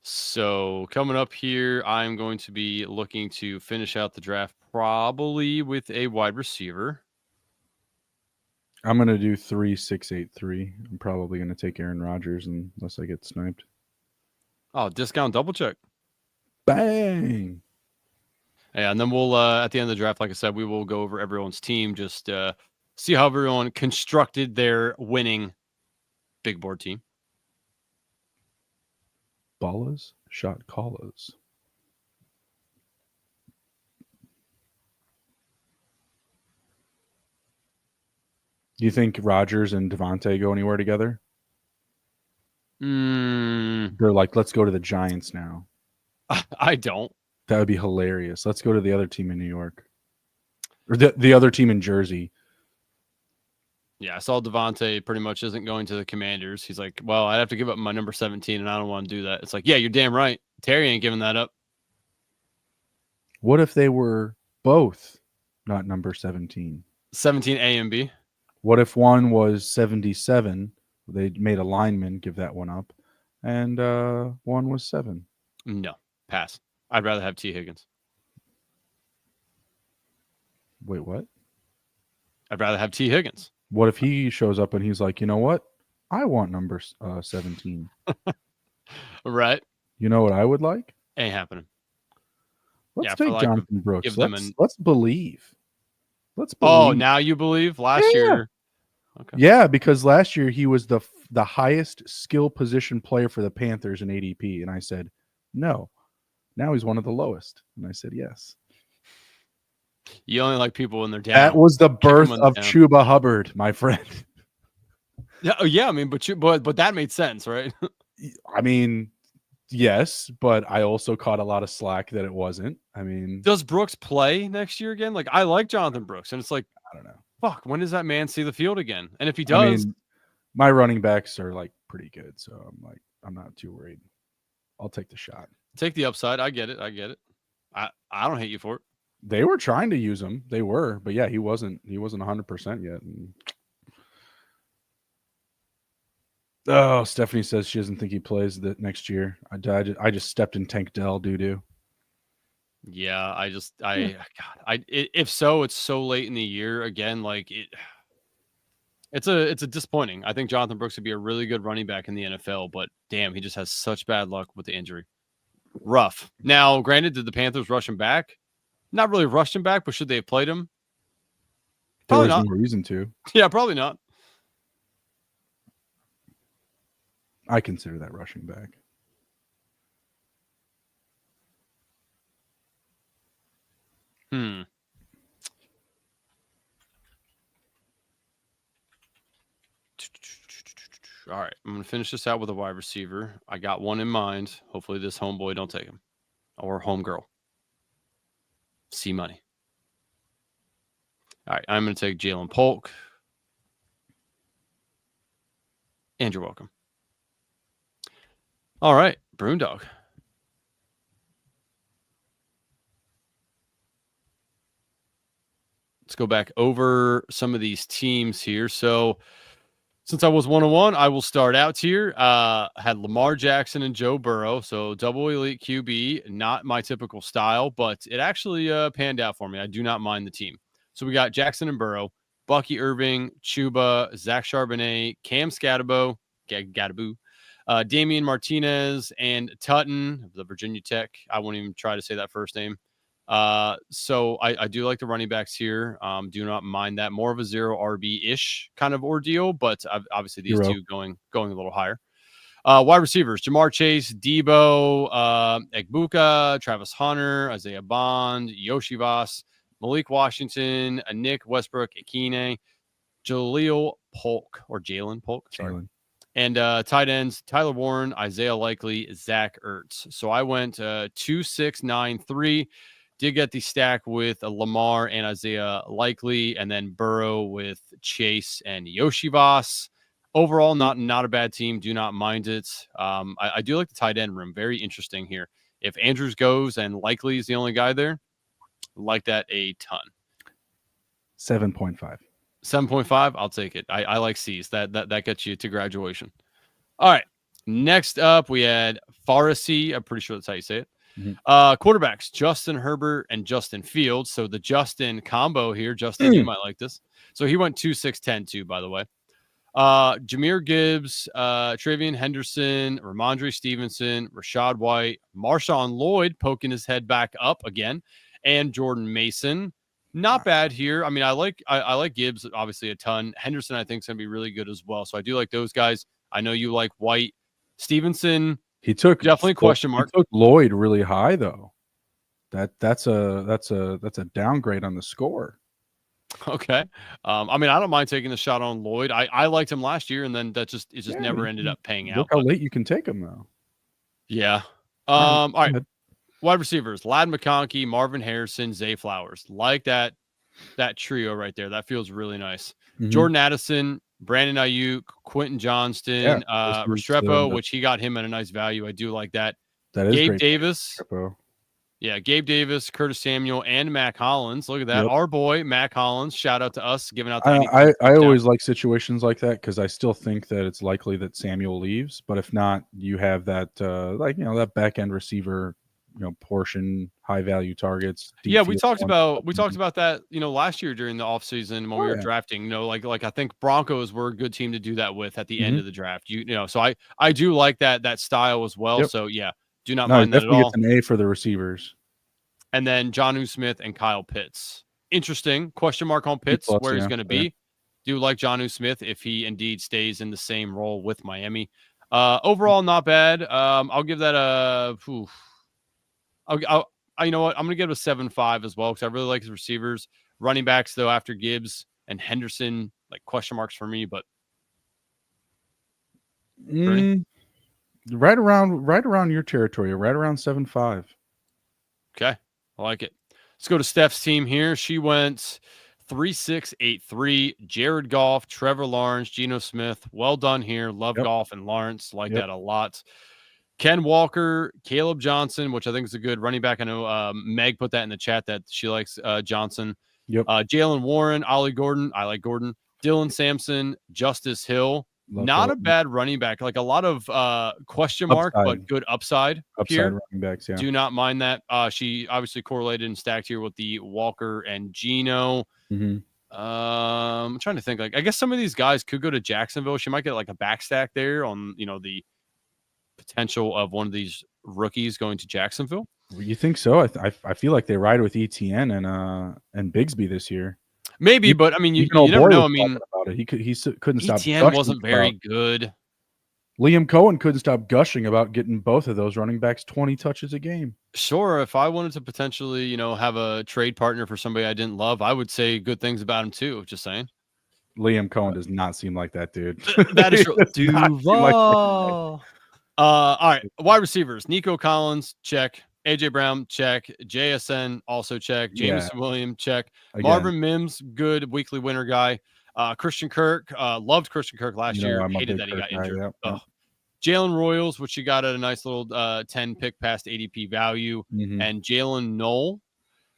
So coming up here, I'm going to be looking to finish out the draft probably with a wide receiver. I'm going to do 3-6-8-3. I'm probably going to take Aaron Rodgers unless I get sniped. Oh, discount double check. Bang. Yeah, and then we'll at the end of the draft, like I said, we will go over everyone's team, just see how everyone constructed their winning big board team. Ballas, shot callas. Do you think Rodgers and Devontae go anywhere together? They're like, let's go to the Giants now. I don't. That would be hilarious. Let's go to the other team in New York. Or the other team in Jersey. Yeah, I saw Devontae pretty much isn't going to the Commanders. He's like, well, I'd have to give up my number 17, and I don't want to do that. It's like, yeah, you're damn right. Terry ain't giving that up. What if they were both not number 17? 17 A and B. What if one was 77? They made a lineman give that one up, and one was 7. No, pass. I'd rather have T. Higgins. Wait, what? I'd rather have T. Higgins. What if he shows up and he's like, you know what? I want number 17. Right. You know what I would like? Ain't happening. Let's take Jonathan Brooks. Let's believe. Let's believe. Oh, now you believe? Last year. Okay. Yeah, because last year he was the highest skill position player for the Panthers in ADP. And I said, no. Now he's one of the lowest. And I said, yes. You only like people when they're down. That was the birth of Chuba Hubbard, my friend. Yeah. I mean, but that made sense, right? I mean, yes, but I also caught a lot of slack that it wasn't. I mean, does Brooks play next year again? Like, I like Jonathan Brooks, and it's like, I don't know. Fuck, when does that man see the field again? And if he does, I mean, my running backs are like pretty good, so I'm not too worried. I'll take the shot. Take the upside. I get it. I don't hate you for it. They were trying to use him. They were, but yeah, he wasn't 100% yet. And... Oh, Stephanie says she doesn't think he plays the next year. I just stepped in Tank Dell doo-doo. Yeah, if so, it's so late in the year again. Like it's a disappointing. I think Jonathan Brooks would be a really good running back in the NFL, but damn, he just has such bad luck with the injury. Rough. Now, granted, did the Panthers rush him back? Not really rushed him back, but should they have played him? Probably not. No reason to. Yeah, probably not. I consider that rushing back. All right, I'm going to finish this out with a wide receiver. I got one in mind. Hopefully this homeboy don't take him. Or homegirl. C money. All right, I'm going to take Jalen Polk. And you're welcome. All right, Brundog. Let's go back over some of these teams here. So since I was 1-1, I will start out here. Had Lamar Jackson and Joe Burrow. So double elite QB, not my typical style, but it actually panned out for me. I do not mind the team. So we got Jackson and Burrow, Bucky Irving, Chuba, Zach Charbonnet, Cam Gadaboo, Damian Martinez, and Tutton of the Virginia Tech. I won't even try to say that first name. So I do like the running backs here. Do not mind that. More of a 0 RB-ish kind of ordeal, but obviously these two going a little higher. Wide receivers: Jamar Chase, Debo, Egbuka, Travis Hunter, Isaiah Bond, Yoshi Voss, Malik Washington, Nick Westbrook, Akine, Jalen Polk, sorry. Jalen. And tight ends: Tyler Warren, Isaiah Likely, Zach Ertz. So I went 2-6-9-3. Did get the stack with Lamar and Isaiah Likely, and then Burrow with Chase and Yoshi Voss. Overall, not a bad team. Do not mind it. I do like the tight end room. Very interesting here. If Andrews goes and Likely is the only guy there, like that a ton. 7.5. 7.5. I'll take it. I like C's. That gets you to graduation. All right. Next up, we had Pharisee. I'm pretty sure that's how you say it. Quarterbacks: Justin Herbert and Justin Fields. So the Justin combo here. Justin, you might like this. So he went 2-6-10-2, by the way. Jahmyr Gibbs, Travion Henderson, Ramondre Stevenson, Rashad White, Marshawn Lloyd poking his head back up again, and Jordan Mason. Not bad here. I mean, I like Gibbs obviously a ton. Henderson, I think, is going to be really good as well. So I do like those guys. I know you like White. Stevenson, he took definitely question mark. He took Lloyd really high though. That's a downgrade on the score. Okay. I mean, I don't mind taking the shot on Lloyd. I liked him last year, and then it just never ended up paying out. Look how late you can take him though. Yeah. All right. Wide receivers: Ladd McConkey, Marvin Harrison, Zay Flowers. Like that trio right there. That feels really nice. Jordan Addison, Brandon Ayuk, Quentin Johnston, Restrepo, which he got him at a nice value. I do like that. That is Gabe great. Davis. Yeah, Gabe Davis, Curtis Samuel, and Mac Hollins. Look at that. Yep. Our boy, Mac Hollins. Shout out to us, giving out the I always like situations like that because I still think that it's likely that Samuel leaves. But if not, you have that that back end receiver, portion, high value targets. Yeah, we talked about that, last year during the offseason when we were drafting. Like I think Broncos were a good team to do that with at the end of the draft. So I do like that style as well. Yep. So yeah. Do not mind that at all. It's an A for the receivers. And then Jonnu Smith and Kyle Pitts. Interesting. Question mark on Pitts, where he's going to be. Do like Jonnu Smith if he indeed stays in the same role with Miami. Overall, not bad. I'll give that you know what? I'm going to give it a 7.5 as well because I really like his receivers. Running backs, though, after Gibbs and Henderson, like question marks for me, but right around your territory, right around 7.5. Okay, I like it. Let's go to Steph's team here. She went 3-6-8-3. Jared Goff, Trevor Lawrence, Geno Smith. Well done here. Love Goff and Lawrence. Like that a lot. Ken Walker, Caleb Johnson, which I think is a good running back. I know Meg put that in the chat that she likes Johnson. Jalen Warren, Ollie Gordon. I like Gordon. Dylan Sampson, Justice Hill. Not a bad running back. Like a lot of question mark, but good upside here. Running backs, yeah. Do not mind that. She obviously correlated and stacked here with the Walker and Geno. I'm trying to think. Like I guess some of these guys could go to Jacksonville. She might get like a back stack there on the potential of one of these rookies going to Jacksonville. You think so? I feel like they ride with ETN and Bigsby this year. Maybe, but I mean, you never know. I mean, he couldn't stop. ETN wasn't very good. Liam Cohen couldn't stop gushing about getting both of those running backs 20 touches a game. Sure, if I wanted to potentially, have a trade partner for somebody I didn't love, I would say good things about him too. Just saying. Liam Cohen does not seem like that dude. That is true. Duval. All right, wide receivers: Nico Collins, check. AJ Brown, check. JSN, also check. Jameson Williams, check. Again. Marvin Mims, good weekly winner guy. Christian Kirk, loved Christian Kirk last year. Hated that he got injured. Jalen Royals, which you got at a nice little 10 pick past ADP value. And Jalen Knoll.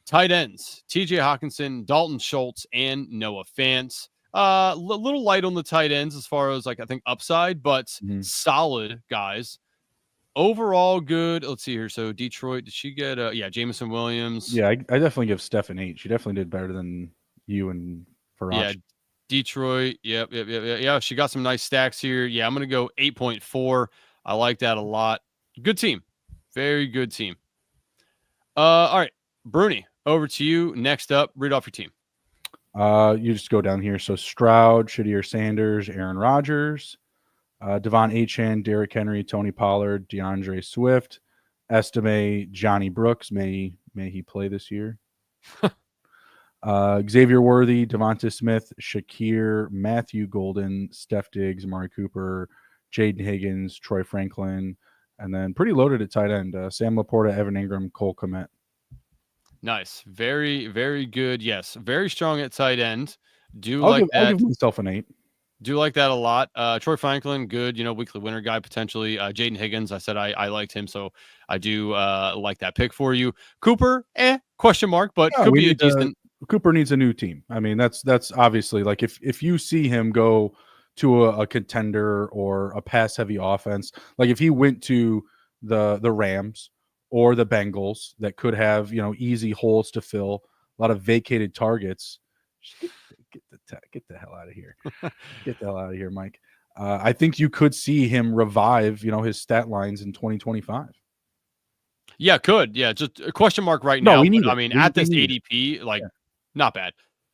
Tight ends: TJ Hawkinson, Dalton Schultz, and Noah Fant. Little light on the tight ends as far as I think upside, but solid guys. Overall good. Let's see here. So Detroit, did she get Jameson Williams? Yeah, I definitely give Steph an 8. She definitely did better than you and Farage. Yeah, Detroit. Yep. Yeah, she got some nice stacks here. Yeah, I'm gonna go 8.4. I like that a lot. Good team. Very good team. All right. Bruni, over to you. Next up, read off your team. You just go down here. So Stroud, Shadir Sanders, Aaron Rodgers, Devon Achane, Derrick Henry, Tony Pollard, DeAndre Swift, Estime, Johnny Brooks. May he play this year? Xavier Worthy, Devonta Smith, Shakir, Matthew Golden, Steph Diggs, Amari Cooper, Jaden Higgins, Troy Franklin, and then pretty loaded at tight end. Sam Laporta, Evan Ingram, Cole Kmet. Nice. Very, very good. Yes. Very strong at tight end. I'll give myself an 8. Do like that a lot. Troy Franklin, good, weekly winner guy potentially. Jaden Higgins, I said I liked him, so I do like that pick for you. Cooper, question mark, but could be a decent. Cooper needs a new team. I mean, that's obviously like if you see him go to a contender or a pass heavy offense, like if he went to the Rams or the Bengals that could have easy holes to fill, a lot of vacated targets. Get the hell out of here. Get the hell out of here, Mike. I think you could see him revive, his stat lines in 2025. Yeah, could. Yeah, just a question mark right now. I mean, at this ADP, not bad.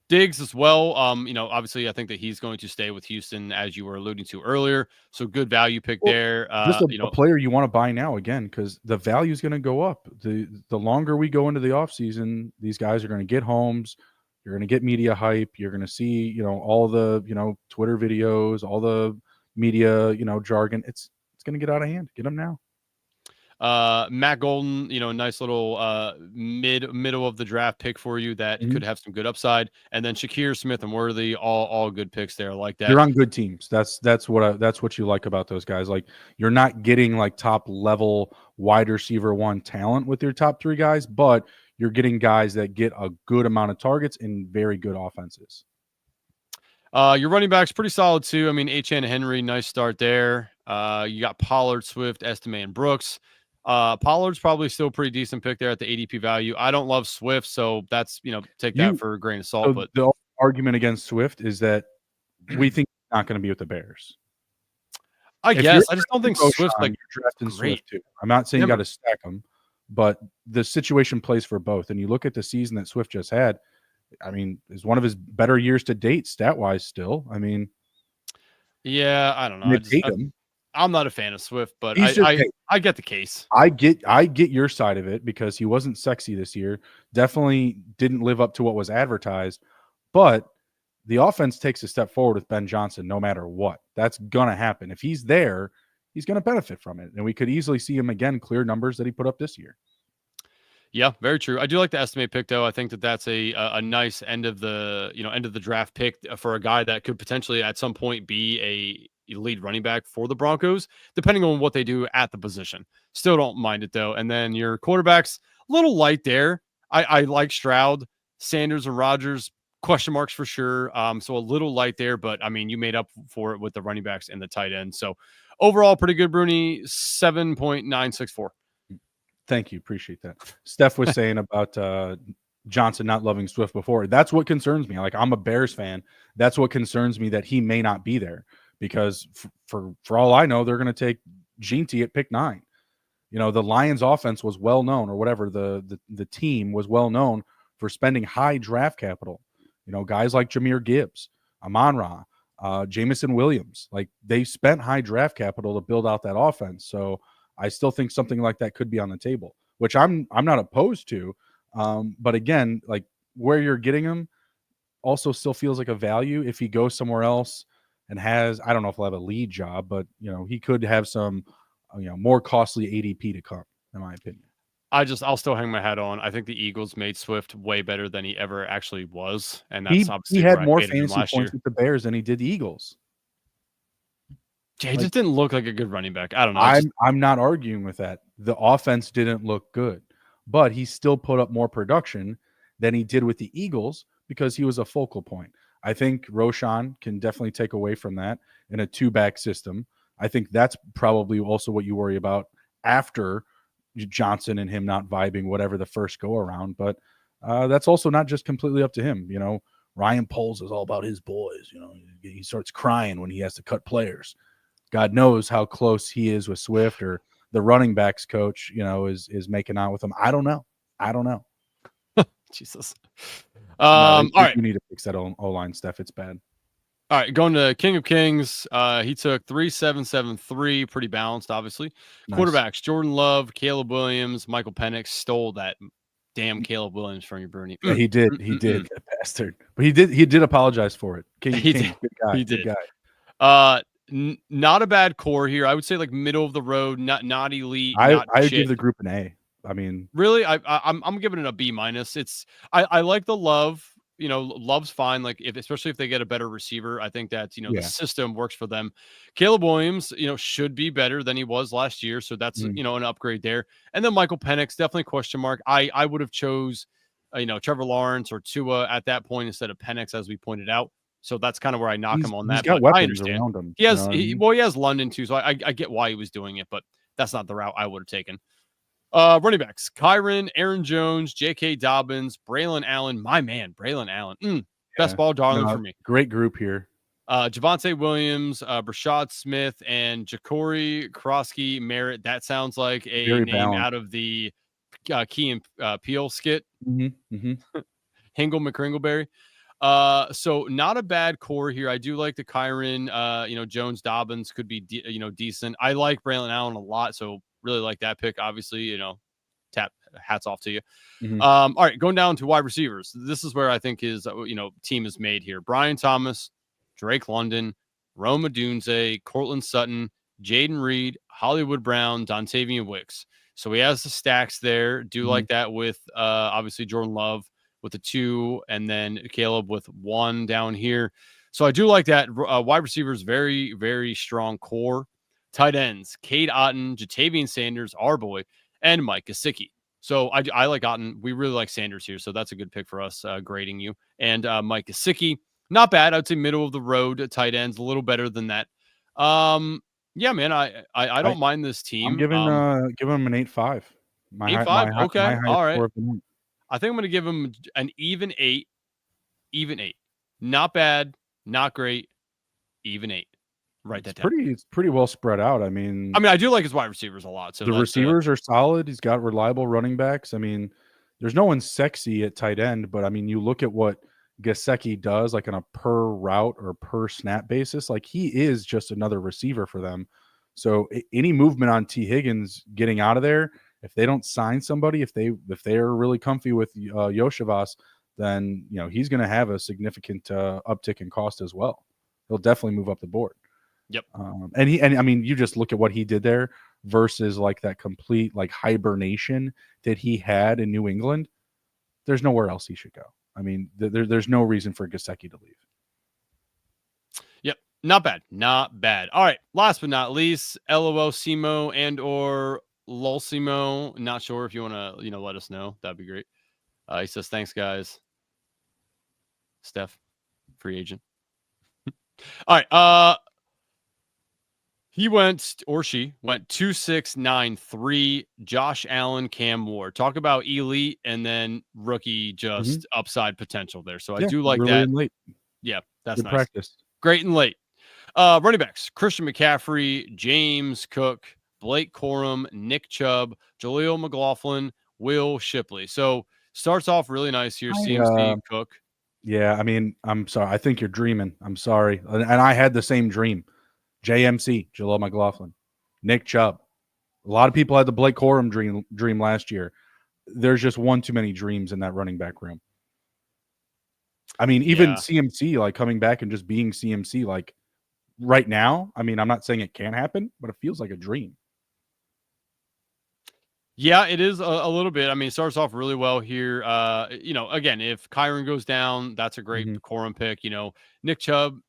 Diggs as well. Obviously, I think that he's going to stay with Houston, as you were alluding to earlier. So good value pick there. Just a player you want to buy now again, because the value is going to go up. The longer we go into the offseason, these guys are going to get homes. You're going to get media hype. You're going to see, all the, Twitter videos, all the media, jargon. It's going to get out of hand. Get them now. Matt Golden, nice little middle of the draft pick for you that could have some good upside. And then Shakir, Smith, and Worthy, all good picks there. Like that. You're on good teams. That's what you like about those guys. Like you're not getting like top level wide receiver 1 talent with your top 3 guys, but you're getting guys that get a good amount of targets in very good offenses. Your running back's pretty solid too. I mean, Achane Henry, nice start there. You got Pollard, Swift, Estime, and Brooks. Pollard's probably still a pretty decent pick there at the ADP value. I don't love Swift, so that's take that for a grain of salt. So but the argument against Swift is that we think he's not going to be with the Bears. I guess I just don't think Swift's like you're drafting Swift too. I'm not saying you got to stack him, but the situation plays for both. And you look at the season that Swift just had. I mean, it's one of his better years to date, stat wise. Still, I mean, yeah, I don't know. I'm not a fan of Swift, but I get the case. I get your side of it because he wasn't sexy this year. Definitely didn't live up to what was advertised, but the offense takes a step forward with Ben Johnson no matter what. That's going to happen. If he's there, he's going to benefit from it. And we could easily see him again clear numbers that he put up this year. Yeah, very true. I do like the estimate pick though. I think that that's a nice end of the draft pick for a guy that could potentially at some point be a lead running back for the Broncos, depending on what they do at the position. Still don't mind it though. And then your quarterbacks, a little light there. I like Stroud, Sanders, and Rodgers. Question marks for sure. So a little light there, but I mean, you made up for it with the running backs and the tight end. So overall, pretty good, Bruni. 7.964. Thank you. Appreciate that. Steph was saying about Johnson not loving Swift before. That's what concerns me. Like, I'm a Bears fan. That's what concerns me, that he may not be there, because for all I know, they're going to take Ginty at pick 9. The Lions offense was well known, or whatever, the team was well known for spending high draft capital. Guys like Jahmyr Gibbs, Amon-Ra, Jameson Williams, like they spent high draft capital to build out that offense. So I still think something like that could be on the table, which I'm not opposed to. But again, like where you're getting him also still feels like a value. If he goes somewhere else and has, I don't know if he'll have a lead job, but he could have some, more costly ADP to come, in my opinion. I'll still hang my hat on. I think the Eagles made Swift way better than he ever actually was, and that's obviously he had more fantasy points with the Bears than he did the Eagles. He just didn't look like a good running back. I don't know. I'm not arguing with that. The offense didn't look good, but he still put up more production than he did with the Eagles because he was a focal point. I think Roshan can definitely take away from that in a 2-back system. I think that's probably also what you worry about after Johnson and him not vibing, whatever the first go around. But that's also not just completely up to him. Ryan Poles is all about his boys. He starts crying when he has to cut players. God knows how close he is with Swift, or the running backs coach, is making out with him. I don't know. Jesus. All right. You need to fix that O-line stuff. It's bad. All right, going to King of Kings. He took 3-7-7-3, pretty balanced, obviously. Nice. Quarterbacks: Jordan Love, Caleb Williams, Michael Penix. Stole that damn Caleb Williams from you, Bruni. Yeah, he did. He did, that bastard. But he did apologize for it. King of He did. Kings, good guy, He good did. guy. Not a bad core here. I would say like middle of the road, not elite, I not I would give shit. the group an A. I mean, Really, I'm giving it a B minus. I like the Love. You know, Love's fine. Like if especially if they get a better receiver, I think that the yeah. system works for them. Caleb Williams, should be better than he was last year, so that's Mhm. an upgrade there. And then Michael Penix, definitely question mark. I would have chose Trevor Lawrence or Tua at that point instead of Penix, as we pointed out. So that's kind of where I knock him on He's that. got But I weapons understand around him, he you know has what I mean? he has London too, so I get why he was doing it, but that's not the route I would have taken. Running backs: Kyron, Aaron Jones, J.K. Dobbins, Braylon Allen. My man, Braylon Allen. Best Yeah. ball darling for No, me. great group here. Javonte Williams, Brashad Smith, and Ja'Cory Krosky Merritt. That sounds like a Very name balanced. out of the Key and Peele skit. Mhm, mhm. Hingle McCringleberry. So not a bad core here. I do like the Kyron, Jones Dobbins could be, decent. I like Braylon Allen a lot. So really like that pick. Obviously, tap hats off to you. Mhm. All right, going down to wide receivers. This is where I think his team is made here. Brian Thomas, Drake London, Rome Odunze, Cortland Sutton, Jaden Reed, Hollywood Brown, Dontavian Wicks. So he has the stacks there. Do like Mhm. that with obviously Jordan Love with the 2, and then Caleb with 1 down here. So I do like that. Wide receivers, very, very strong core. Tight ends: Cade Otton, Jatavian Sanders, our boy, and Mike Gesicki. So I like Otton. We really like Sanders here, so that's a good pick for us grading you. And Mike Gesicki, not bad. I would say middle of the road tight ends, a little better than that. Yeah, man, I I don't mind this I'm team. giving him an 8.5. 8-5. My Okay, highest all right. score of the night. I think I'm gonna give him an even 8. Even 8. Not bad, not great. Even 8. Write that down. It's pretty well spread out. I I mean, mean, I do like his wide receivers a lot. So the that's receivers are solid. He's got reliable running backs. I mean, there's no one sexy at tight end, but I mean, you look at what Gesicki does, like on a per route or per snap basis, like he is just another receiver for them. So any movement on T Higgins getting out of there, if they don't sign somebody, if they are really comfy with Yoshivas, then he's going to have a significant uptick in cost as well. He'll definitely move up the board. yep. And I mean, you just look at what he did there versus like that complete like hibernation that he had in New England. There's nowhere else he should go. I mean, there's no reason for Gesicki to leave. Yep. Not bad. Not bad. All right. Last but not least, LOL Simo and or Lolsimo. Not sure if you want to, let us know. That'd be great. He says, thanks, guys. Steph, free agent. All right. He went, or she went 2-6-9-3. Josh Allen, Cam Ward. Talk about elite and then rookie, Mhm. just upside potential there. So I Yeah, do like early that. and late. Yeah, that's Good nice. practice. Great and late. Running backs: Christian McCaffrey, James Cook, Blake Corum, Nick Chubb, Jaleel McLaughlin, Will Shipley. So starts off really nice here. I, CMC Cook. yeah, I mean, I'm sorry. I think you're dreaming. I'm sorry. And I had the same dream. JMC, Jaleel McLaughlin, Nick Chubb. A lot of people had the Blake Corum dream last year. There's just one too many dreams in that running back room. I mean, even Yeah. CMC, like coming back and just being CMC, like right now. I mean, I'm not saying it can't happen, but it feels like a dream. Yeah, it is a little bit. I mean, it starts off really well here. Again, if Kyron goes down, that's a great Mhm. Corum pick. Nick Chubb,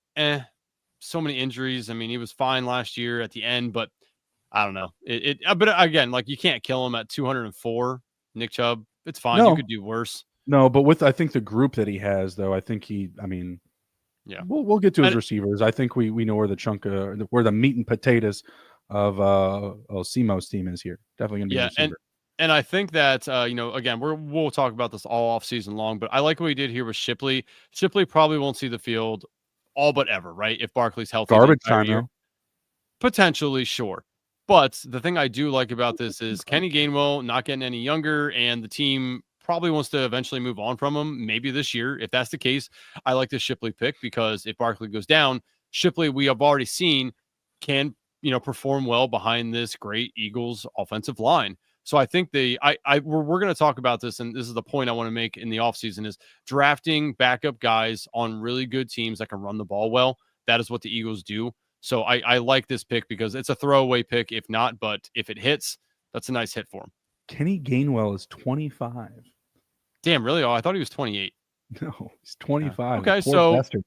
so many injuries. I mean, he was fine last year at the end, but I don't know. But again, like you can't kill him at 204. Nick Chubb, it's fine. You No, could do worse. no, but with I think the group that he has, though, I think I mean, Yeah. we'll get to his And receivers. I think we know where the chunk of where the meat and potatoes of Simo's team is here. Definitely gonna be yeah, and receiver. and I think that again, we'll talk about this all off season long, but I like what he did here with Shipley. Shipley probably won't see the field all but ever, right? If Barkley's healthy the Garbage entire time year. though. Potentially, sure. But the thing I do like about this is Kenny Gainwell not getting any younger, and the team probably wants to eventually move on from him, maybe this year. If that's the case, I like the Shipley pick because if Barkley goes down, Shipley, we have already seen, can perform well behind this great Eagles offensive line. So I think we're going to talk about this, and this is the point I want to make in the offseason is drafting backup guys on really good teams that can run the ball well. That is what the Eagles do. So I like this pick because it's a throwaway pick if not, but if it hits, that's a nice hit for him. Kenny Gainwell is 25. Damn, really? Oh, I thought he was 28. No, he's 25. Okay, Poor so bastard.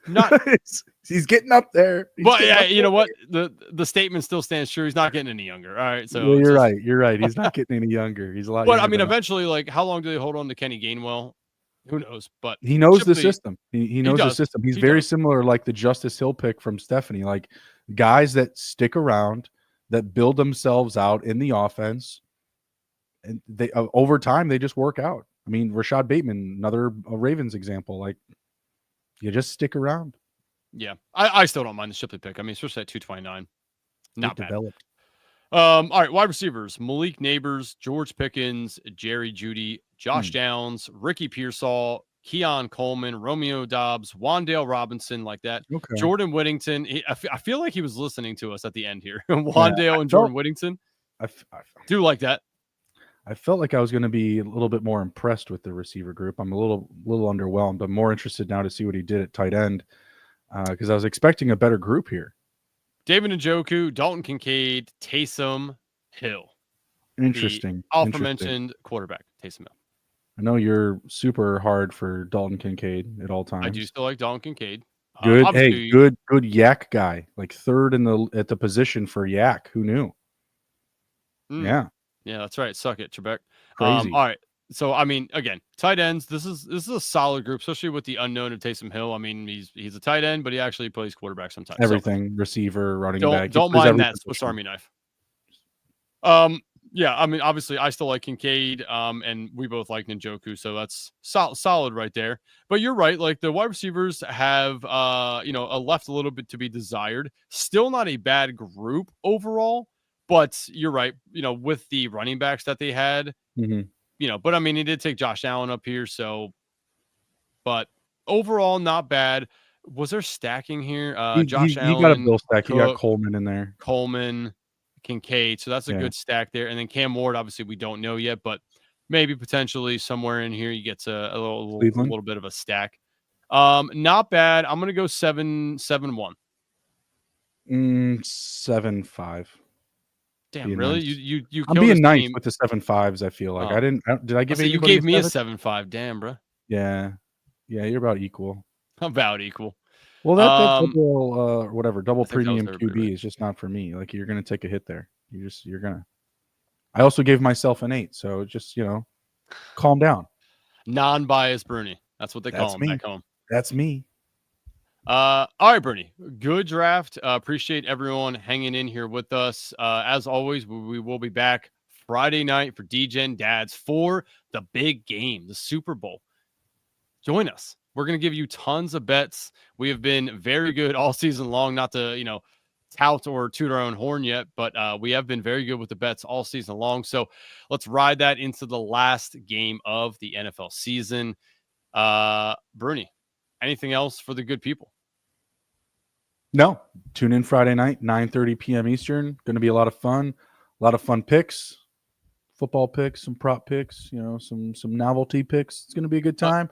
not. He's getting up there. But yeah, you know what? The statement still stands true. He's not getting any younger. All right, so well, you're right. You're right. He's not getting any younger. He's a lot. But I mean, eventually, like, how long do they hold on to Kenny Gainwell? Who knows? But he knows Shipley, the system. He knows the system. He's very similar, like the Justice Hill pick from Stephanie. Like guys that stick around, that build themselves out in the offense, and they over time they just work out. I mean, Rashad Bateman, another Ravens example. Like you just stick around. Yeah, I still don't mind the Shipley pick. I mean, especially at 229, not bad. Developed. All right, wide receivers: Malik Neighbors, George Pickens, Jerry Jeudy, Josh Downs, Ricky Pearsall, Keon Coleman, Romeo Doubs, Wan'Dale Robinson, like that. Okay. Jordan Whittington. I feel like he was listening to us at the end here. Wan'Dale and Jordan Whittington. I do like that. I felt like I was going to be a little bit more impressed with the receiver group. I'm a little underwhelmed. I'm more interested now to see what he did at tight end because I was expecting a better group here. David Njoku, Dalton Kincaid, Taysom Hill. Interesting. The aforementioned quarterback, Taysom Hill. I know you're super hard for Dalton Kincaid at all times. I do still like Dalton Kincaid. Good, good yak guy. Like third at the position for yak. Who knew? Yeah, that's right. Suck it, Trebek. Crazy. All right. So I mean, again, tight ends. This is a solid group, especially with the unknown of Taysom Hill. I mean, he's a tight end, but he actually plays quarterback sometimes. Everything, so, receiver, running back. Don't mind that Swiss Army knife. Yeah, I mean, obviously, I still like Kincaid, and we both like Njoku, so that's solid right there. But you're right, like the wide receivers have, left a little bit to be desired. Still not a bad group overall, but you're right. With the running backs that they had. But I mean, he did take Josh Allen up here. So, but overall, not bad. Was there stacking here? Josh Allen. He got a bill stack. He got Coleman in there. Coleman, Kincaid. So that's a good stack there. And then Cam Ward, obviously, we don't know yet, but maybe potentially somewhere in here, he gets a little bit of a stack. Not bad. I'm going to go 7-1. 7-5. Damn, really? Nice. You I'm being nice with the 7.5s. I feel like did I give you gave me a 7.5? Damn, bro. Yeah, you're about equal. About equal. Well, that double premium QB is just not for me. Like you're gonna take a hit there. You're gonna. I also gave myself an 8, so just calm down. Non-biased Bruni. That's what they call him back home. That's me. All right, Bernie. Good draft. Appreciate everyone hanging in here with us. As always, we will be back Friday night for DGen Dads for the big game, the Super Bowl. Join us. We're going to give you tons of bets. We have been very good all season long, not to, tout or toot our own horn yet, but we have been very good with the bets all season long. So let's ride that into the last game of the NFL season. Bernie, anything else for the good people? No. Tune in Friday night, 9:30 p.m. Eastern. Going to be a lot of fun. A lot of fun picks, football picks, some prop picks, some novelty picks. It's going to be a good time.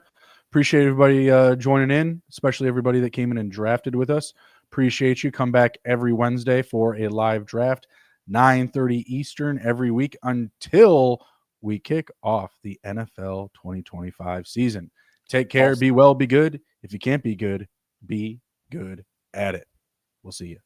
Appreciate everybody joining in, especially everybody that came in and drafted with us. Appreciate you. Come back every Wednesday for a live draft, 9:30 Eastern every week until we kick off the NFL 2025 season. Take care. Awesome. Be well. Be good. If you can't be good at it. We'll see you.